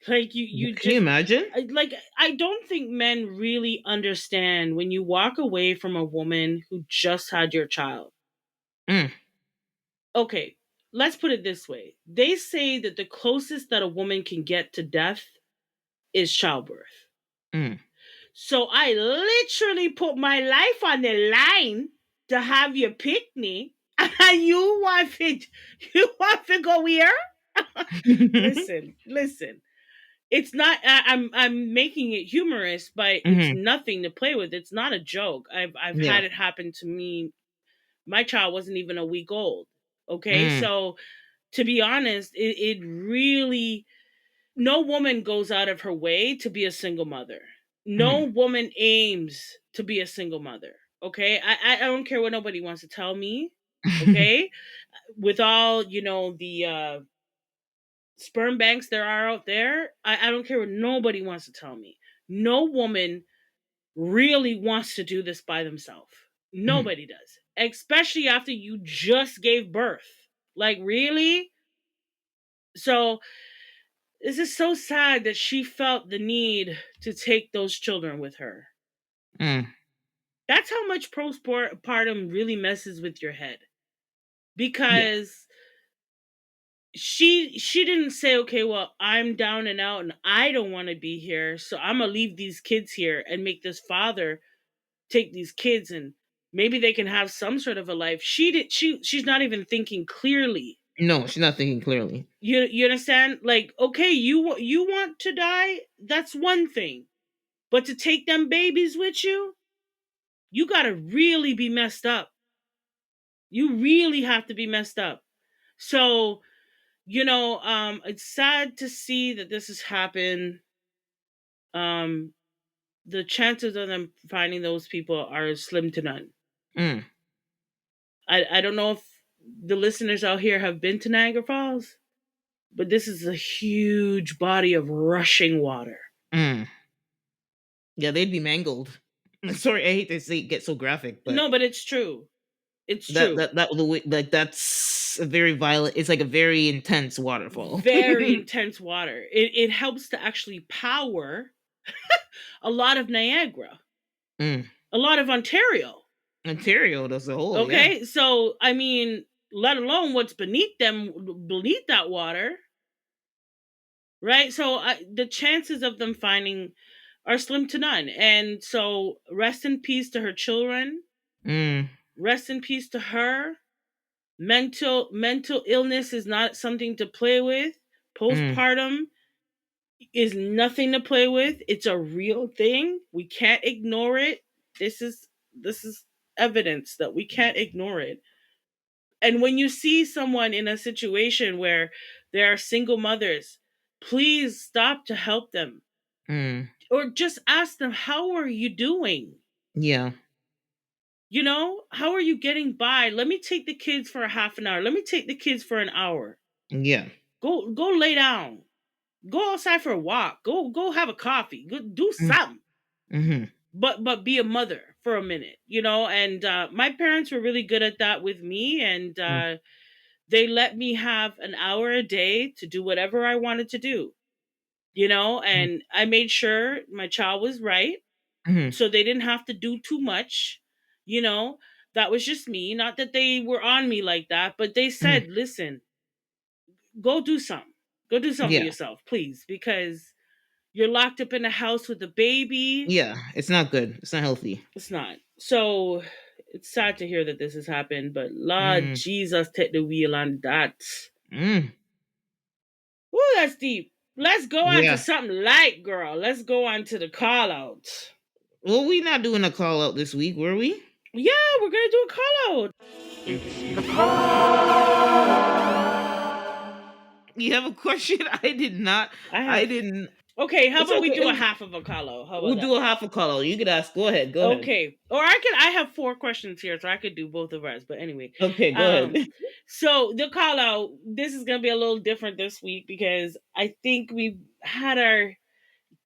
Like you Can you just imagine? I don't think men really understand when you walk away from a woman who just had your child. Mm. Okay, let's put it this way. They say that the closest that a woman can get to death is childbirth. Mm. So I literally put my life on the line to have you pick me. And you want to go here? Listen. It's not. I'm making it humorous, but it's Mm-hmm. nothing to play with. It's not a joke. I've Yeah. had it happen to me. My child wasn't even a week old. Okay, Mm. so to be honest, it really, no woman goes out of her way to be a single mother. No Mm. woman aims to be a single mother. Okay, I don't care what nobody wants to tell me. Okay, with all the sperm banks there are out there, I don't care what nobody wants to tell me. No woman really wants to do this by themselves. Mhm. Nobody does, especially after you just gave birth. Like, really? So, this is so sad that she felt the need to take those children with her. Mm. That's how much postpartum really messes with your head. Yeah. Because she didn't say, okay, well, I'm down and out and I don't want to be here, so I'm gonna leave these kids here and make this father take these kids and maybe they can have some sort of a life. She's not even thinking clearly. No, she's not thinking clearly. You understand? Like, okay, you want to die, that's one thing, but to take them babies with you, you got to really be messed up. You really have to be messed up. So, it's sad to see that this has happened. um the chances of them finding those people are slim to none. Mm. I don't know if the listeners out here have been to Niagara Falls, but this is a huge body of rushing water. Mm. Yeah, they'd be mangled. Sorry, I hate to say get so graphic, but No, but it's true. It's that true. that that the way, like that's a very violent. It's like a very intense waterfall. Very intense water. It helps to actually power a lot of Niagara, Mm. a lot of Ontario. Ontario as a whole, yeah. Okay, so I mean, let alone what's beneath them, beneath that water, right? So the chances of them finding are slim to none. And so, rest in peace to her children. Mm. Rest in peace to her. Mental illness is not something to play with. Mm. Postpartum is nothing to play with. It's a real thing. We can't ignore it. This is evidence that we can't ignore it. And when you see someone in a situation where there are single mothers, please stop to help them Mm. or just ask them, how are you doing? Yeah. How are you getting by? Let me take the kids for a half an hour. Let me take the kids for an hour. Yeah. Go lay down. Go outside for a walk. Go have a coffee. Go do Mm. something. Mm-hmm. But be a mother for a minute, and my parents were really good at that with me, and Mm. they let me have an hour a day to do whatever I wanted to do, and I made sure my child was right, Mm-hmm. so they didn't have to do too much, you know. That was just me. Not that they were on me like that, but they Mm-hmm. said, listen, go do something. Go do something for Yeah. yourself, please, because you're locked up in a house with a baby. Yeah. It's not good. It's not healthy. It's not. So it's sad to hear that this has happened, but Lord Mm. Jesus, take the wheel on that. Mm. Ooh, that's deep. Let's go on to Yeah. something light, girl. Let's go on to the call out. Well, we not doing a call out this week, were we? Yeah, we're gonna do a call out. You have a question? I did not. I I have. didn't. Okay, how It's about we okay. do a half of a call out? How about We'll that? do a half a call out. You could ask. Go ahead. Go ahead. Okay. Or I have four questions here, so I could do both of ours. But anyway. Okay. Go ahead. Um so the call out, this is gonna be a little different this week because I think we've had our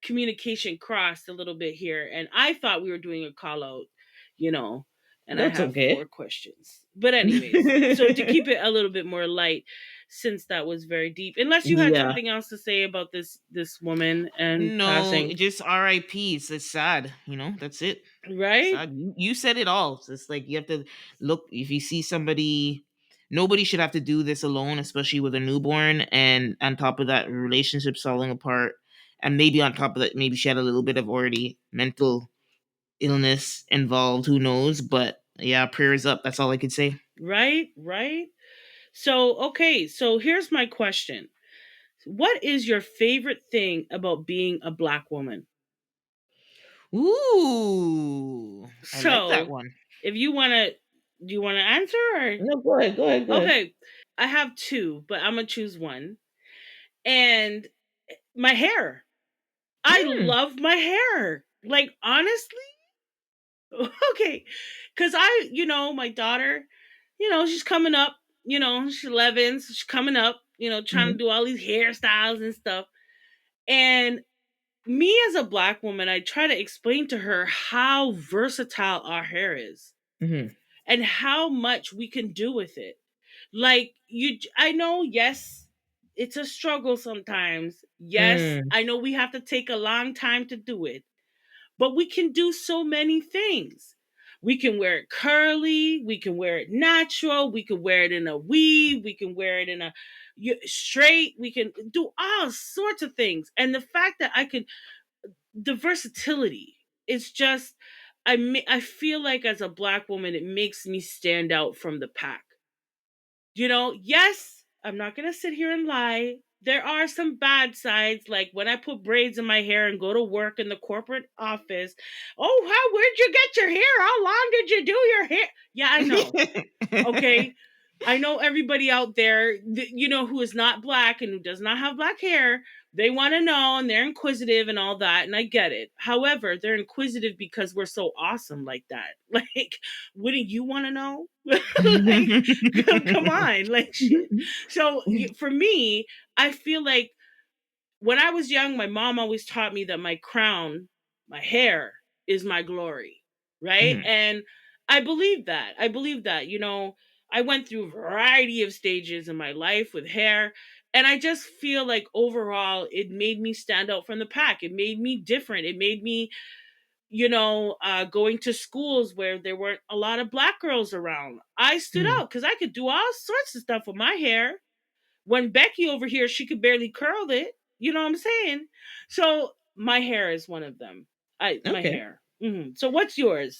communication crossed a little bit here, and I thought we were doing a call out, you know, and I That's have okay. four questions. But anyways, so to keep it a little bit more light, since that was very deep, unless you had Yeah. something else to say about this woman and No, passing, just R.I.P. It's sad. That's it. right? Sad. You said it all. So it's like you have to look. If you see somebody, nobody should have to do this alone, especially with a newborn. And on top of that, relationships falling apart. And maybe on top of that, maybe she had a little bit of already mental illness involved. Who knows? But yeah, prayers up. That's all I could say. Right, right. So, okay, so here's my question. What is your favorite thing about being a black woman? Ooh, I like that So, one. if you want to, do you want to answer or? No, go ahead. Go ahead. Go ahead. Okay, I have two, but I'm going to choose one. And my hair. I Hmm. love my hair. Like, honestly, okay. Cuz my daughter, she's coming up, she's 11, so she's coming up, trying to Mhm. do all these hairstyles and stuff. And me as a black woman, I try to explain to her how versatile our hair is Hmm. and how much we can do with it. Like I know, yes, it's a struggle sometimes. Yes, Mm. I know we have to take a long time to do it, but we can do so many things. We can wear it curly, we can wear it natural, we can wear it in a weave, we can wear it in a straight, we can do all sorts of things. And the fact that I can, the versatility, it's just, I feel like as a black woman, it makes me stand out from the pack. Yes, I'm not going to sit here and lie. There are some bad sides, like when I put braids in my hair and go to work in the corporate office. Oh, where'd you get your hair? How long did you do your hair? Yeah, I know. Okay. I know everybody out there, who is not black and who does not have black hair, they want to know and they're inquisitive and all that. And I get it. However, they're inquisitive because we're so awesome like that. Like, wouldn't you want to know? Like, come on. Like, shit. So for me, I feel like when I was young, my mom always taught me that my crown, my hair, is my glory, right? Mhm. And I believe that. I believe that. I went through a variety of stages in my life with hair, and I just feel like overall it made me stand out from the pack. It made me different. It made me, going to schools where there weren't a lot of black girls around. I stood Mm. out because I could do all sorts of stuff with my hair when Becky over here, she could barely curl it. You know what I'm saying? So my hair is one of them. My Okay. hair. So what's yours?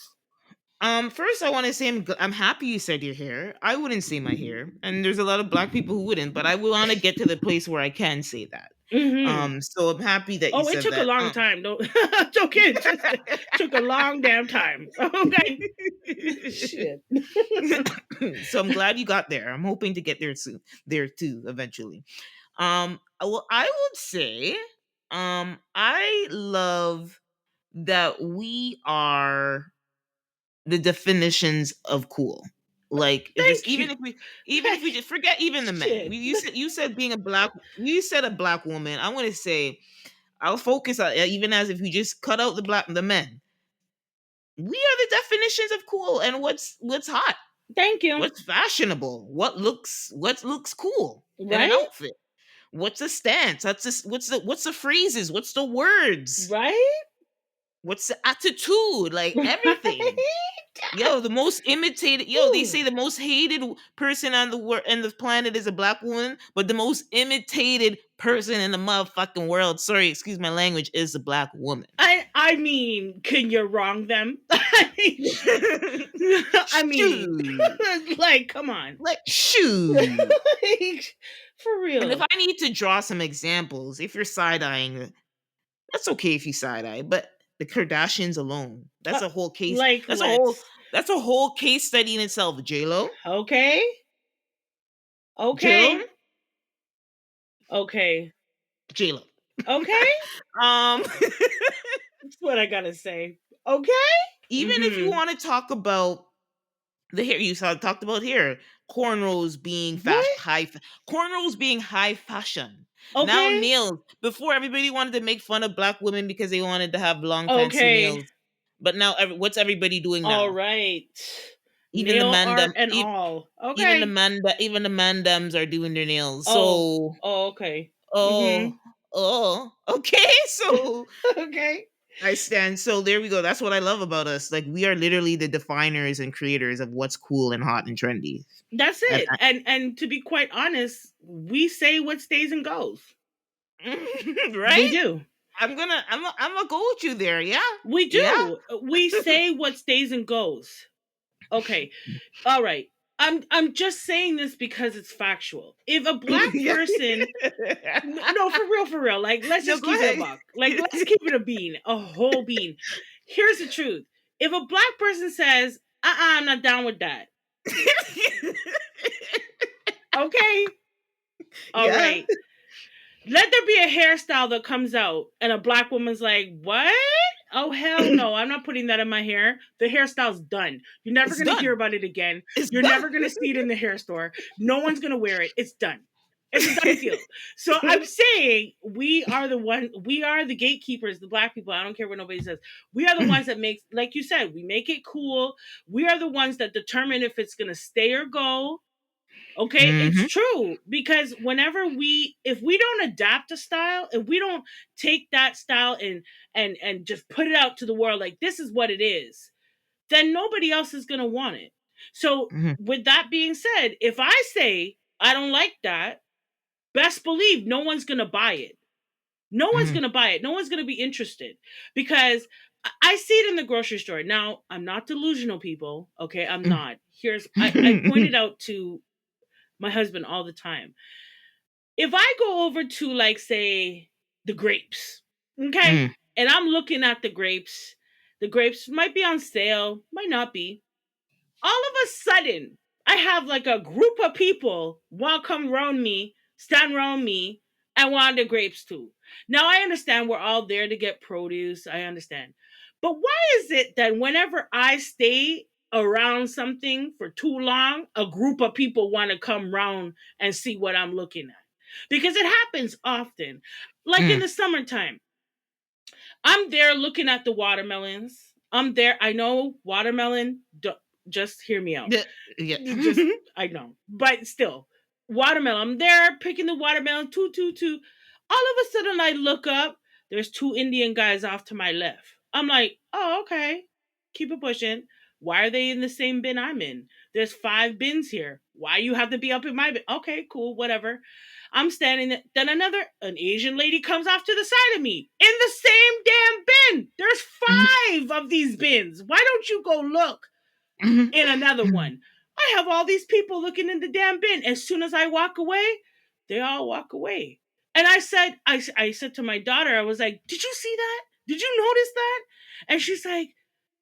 First I want to say I'm happy you said your hair. I wouldn't say my hair, and there's a lot of black people who wouldn't, but I want to get to the place where I can say that. hmm So I'm happy that you Oh, it said took a that. long time. No, it's okay. It just took a long damn time. Okay. Shit. So I'm glad you got there. I'm hoping to get there soon, there too, eventually. Well, I would say, I love that we are the definitions of cool. Like if it's Thank you. even if we just forget even the men. Shit. You said being a black, you said a black woman. I want to say I'll focus on, even as if you just cut out the men. We are the definitions of cool and what's hot, Thank you. what's fashionable, what looks cool in an Right? outfit. What's the stance? What's the phrases? What's the words? Right? What's the attitude? Like everything. Right? Yo, the most imitated. Yo, they Ooh. say the most hated person on the world and the planet is a black woman, but the most imitated person in the motherfucking world. Sorry, excuse my language. Is a black woman. I mean, can you wrong them? I mean, shit. I mean, Shoot, like, come on. like shoot. Like, for And if real. I need to draw some examples, if you're side eyeing, that's okay if you side eye, but the Kardashians alone, that's Uh, a whole case. like, That's a whole. let's. That's a whole case study in itself. J Lo, Okay. J Lo, Okay. Okay. J Lo. Okay. um, That's what I gotta say. Okay. Even if you Mm-hmm. want to talk about the hair, talked about hair, cornrows being What? cornrows being high fashion. Now Okay. nails. Before everybody wanted to make fun of black women because they wanted to have long fancy Okay. nails, but now what's everybody doing All now? right. Even the Nail mandem, art and all. even the Okay. even the mandams are doing their nails. Oh. So, Oh, okay. oh, Mm-hmm. okay. So Okay. I stand. So there we go. That's what I love about us. Like we are literally the definers and creators of what's cool and hot and trendy. That's And it. And to be quite honest, we say what stays and goes. We right? do. I'm gonna go with you there. Yeah, We yeah. do. We say what stays and goes. Okay. All right. I'm just saying this because it's factual. If a black Yeah. person, no, for real, like let's No, just go keep it a ahead. buck. Like let's keep it a bean, a whole bean. Here's the truth. If a black person says, I'm not down with that. Okay. All Yeah. right. Let there be a hairstyle that comes out and a black woman's like, what? Oh, hell no. I'm not putting that in my hair. The hairstyle's done. You're never It's going to hear done. about it again. It's You're done. never going to see it in the hair store. No one's going to wear it. It's done. It's a done deal. So I'm saying we are the gatekeepers, the black people. I don't care what nobody says. We are the ones that make, like you said, we make it cool. We are the ones that determine if it's gonna stay or go. Okay, it's Mm-hmm. true because if we don't adapt a style, if we don't take that style and just put it out to the world like this is what it is, then nobody else is gonna want it. So Mm-hmm. with that being said, if I say I don't like that, best believe no one's gonna buy it. No one's Mm-hmm. gonna buy it. No one's gonna be interested because I see it in the grocery store. Now, I'm not delusional, people. Okay, I'm not. I pointed out to my husband all the time. If I go over to, like, say, the grapes, okay, Mm-hmm. and I'm looking at the grapes might be on sale, might not be. All of a sudden, I have like a group of people want to come around me, stand around me, and want the grapes too. Now I understand we're all there to get produce. I understand. But why is it that whenever I stay around something for too long, a group of people want to come around and see what I'm looking at? Because it happens often. Like in Mm-hmm. the summertime, I'm there looking at the watermelons. I'm there. I know watermelon. Just hear me out. Yeah. Yeah. Just I know, but still, watermelon. I'm there picking the watermelon. Two, two, two. All of a sudden, I look up. There's two Indian guys off to my left. I'm like, oh, okay. Keep it pushing. Why are they in the same bin I'm in? There's 5 bins here. Why you have to be up in my bin? Okay, cool, whatever. I'm standing there. Then an Asian lady comes off to the side of me in the same damn bin. There's 5 of these bins. Why don't you go look in another one? I have all these people looking in the damn bin. As soon as I walk away, they all walk away. And I said to my daughter, I was like, did you see that? Did you notice that? And she's like,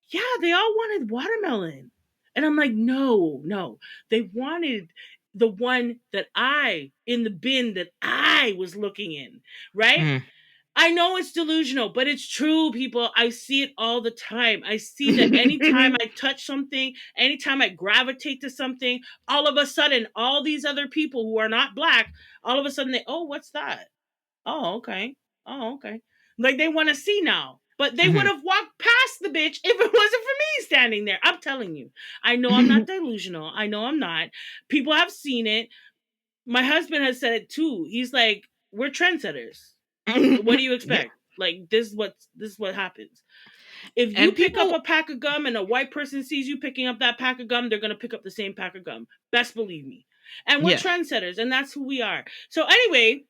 yeah, they all wanted watermelon. And I'm like, no, no. They wanted the one in the bin that I was looking in, right? Mm-hmm. I know it's delusional, but it's true, people. I see it all the time. I see that anytime I touch something, anytime I gravitate to something, all of a sudden, all these other people who are not black, all of a sudden oh, what's that? Oh, okay. Oh, okay. Like they want to see now. But they would Mm-hmm. have walked past the bitch if it wasn't for me standing there. I'm telling you. I know I'm not delusional. I know I'm not. People have seen it. My husband has said it too. He's like, we're trendsetters. What do you Yeah. expect? Like this is what happens. If you And pick up people, a pack of gum and a white person sees you picking up that pack of gum, they're gonna pick up the same pack of gum. Best believe me. And we're yeah, trendsetters, and that's who we are. So anyway,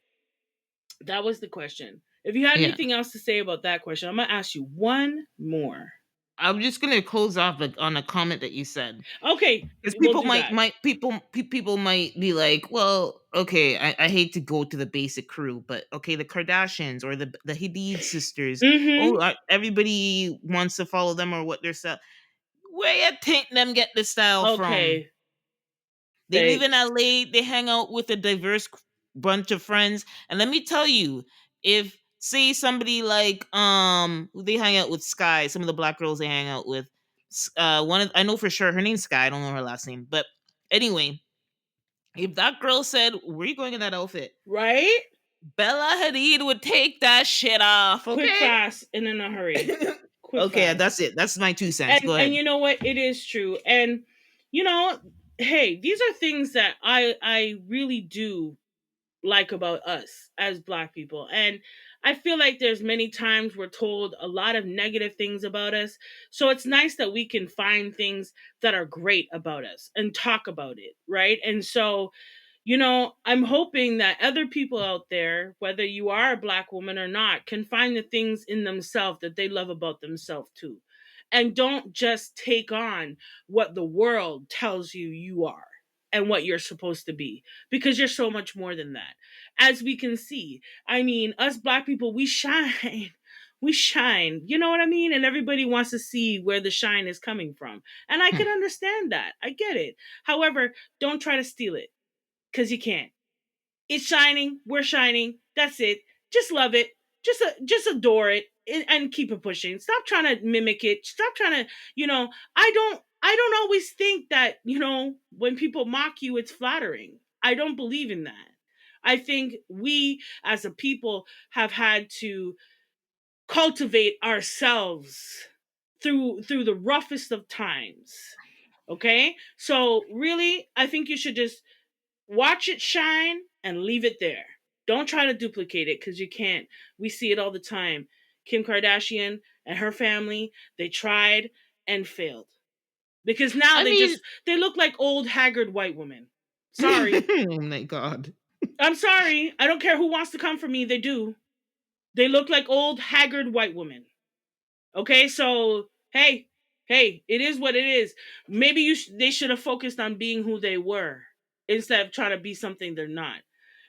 that was the question. If you had yeah. anything else to say about that question, I'm gonna ask you one more. I'm just gonna close off on a comment that you said. Okay, Because we'll people do that. people might be like, well, okay, I hate to go to the basic crew, but okay, the Kardashians or the Hadid sisters, Mm-hmm. oh, everybody wants to follow them or what they're style. Where you think them get the style from? Okay. They live in Thanks. LA. They hang out with a diverse bunch of friends, and let me tell you, if say somebody like who they hang out with, Sky, some of the black girls they hang out with, one of, I know for sure her name's Sky. I don't know her last name, but anyway, if that girl said, "Where you going in that outfit?" Right? Bella Hadid would take that shit off. Quick, Okay. fast, and in a hurry. Quick, Okay, fast. that's it. That's my 2 cents. And Go and ahead. you know what? It is true. And you know, hey, these are things that I really do like about us as black people. And I feel like there's many times we're told a lot of negative things about us. So it's nice that we can find things that are great about us and talk about it, right? And so I'm hoping that other people out there, whether you are a black woman or not, can find the things in themselves that they love about themselves too. And don't just take on what the world tells you are and what you're supposed to be, because you're so much more than that. As we can see, I mean, us black people, we shine. We shine. You know what I mean? And everybody wants to see where the shine is coming from. And I Hmm. can understand that. I get it. However, don't try to steal it because you can't. It's shining. We're shining. That's it. Just love it. Just adore it and keep it pushing. Stop trying to mimic it. Stop trying to, I don't always think that, when people mock you, it's flattering. I don't believe in that. I think we as a people have had to cultivate ourselves through the roughest of times. Okay? So really, I think you should just watch it shine and leave it there. Don't try to duplicate it because you can't. We see it all the time. Kim Kardashian and her family, they tried and failed. Because now I mean, they look like old haggard white women. Sorry. oh my God. I'm sorry. I don't care who wants to come for me, they do. They look like old haggard white women. Okay, so hey, it is what it is. Maybe they should have focused on being who they were instead of trying to be something they're not.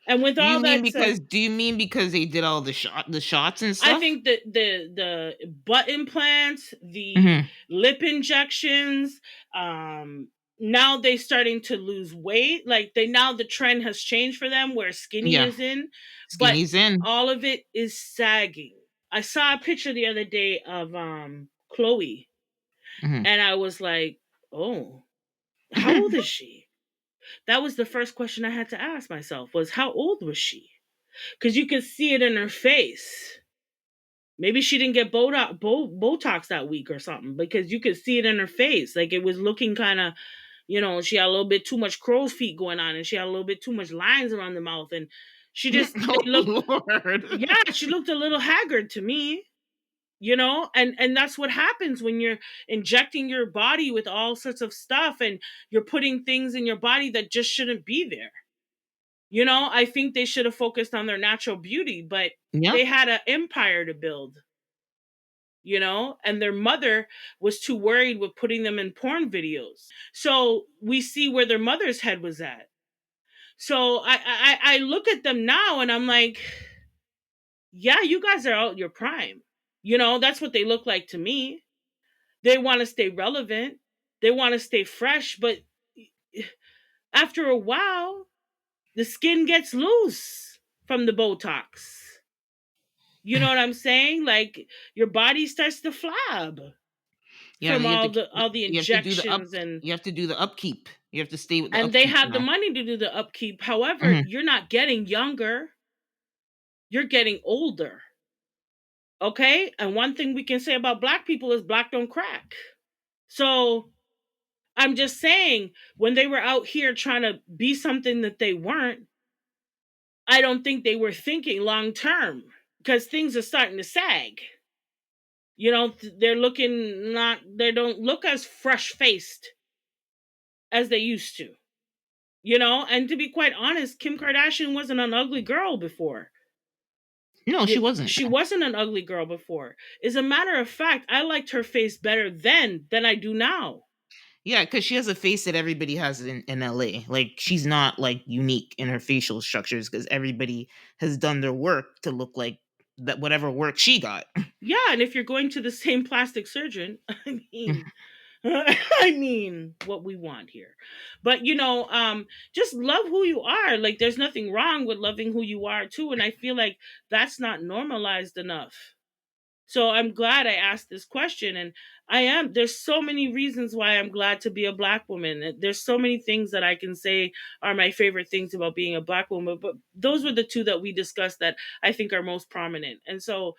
And with all that said, Do you mean because they did all the shots and I stuff? think that the butt implants, the Mhm. lip injections, now they starting to lose weight. Like they now the trend has changed for them where skinny Yeah, is in, but skinny's in. all of it is sagging. I saw a picture the other day of Chloe, Mhm. and I was like, "Oh, how old is she?" That was the first question I had to ask myself was how old was she? Because you could see it in her face. Maybe she didn't get Botox that week or something because you could see it in her face. Like it was looking kind of, she had a little bit too much crow's feet going on and she had a little bit too much lines around the mouth. And Oh they looked, Lord. yeah, she looked a little haggard to me, and that's what happens when you're injecting your body with all sorts of stuff and you're putting things in your body that just shouldn't be there. I think they should have focused on their natural beauty, but Yeah. they had an empire to build, and their mother was too worried with putting them in porn videos. So we see where their mother's head was at. So I look at them now and I'm like, yeah, you guys are out your prime. That's what they look like to me. They want to stay relevant. They want to stay fresh, but after a while, the skin gets loose from the Botox. You know what I'm saying? Like your body starts to flab Yeah, from all the you have to do the up injections you have to do the upkeep. You have to stay with the and they upkeep have the now. money to do the upkeep. However, Mhm. you're not getting younger. You're getting older. Okay? And one thing we can say about black people is black don't crack. So I'm just saying, when they were out here trying to be something that they weren't, I don't think they were thinking long term because things are starting to sag. They're looking not, they don't look as fresh faced as they used to, and to be quite honest, Kim Kardashian wasn't an ugly girl before. No, she wasn't. She wasn't an ugly girl before. As a matter of fact, I liked her face better then than I do now. Yeah, because she has a face that everybody has in LA. Like she's not like unique in her facial structures because everybody has done their work to look like that whatever work she got. Yeah, and if you're going to the same plastic surgeon, I mean, I mean, what we want here. But just love who you are. Like there's nothing wrong with loving who you are too, and I feel like that's not normalized enough. So I'm glad I asked this question, and there's so many reasons why I'm glad to be a black woman. There's so many things that I can say are my favorite things about being a black woman, but those were the two that we discussed that I think are most prominent. And so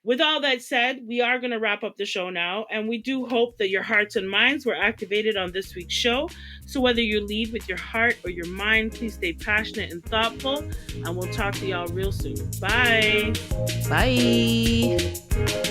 with all that said, we are going to wrap up the show now, and we do hope that your hearts and minds were activated on this week's show. So whether you lead with your heart or your mind, please stay passionate and thoughtful, and we'll talk to y'all real soon. Bye. Bye.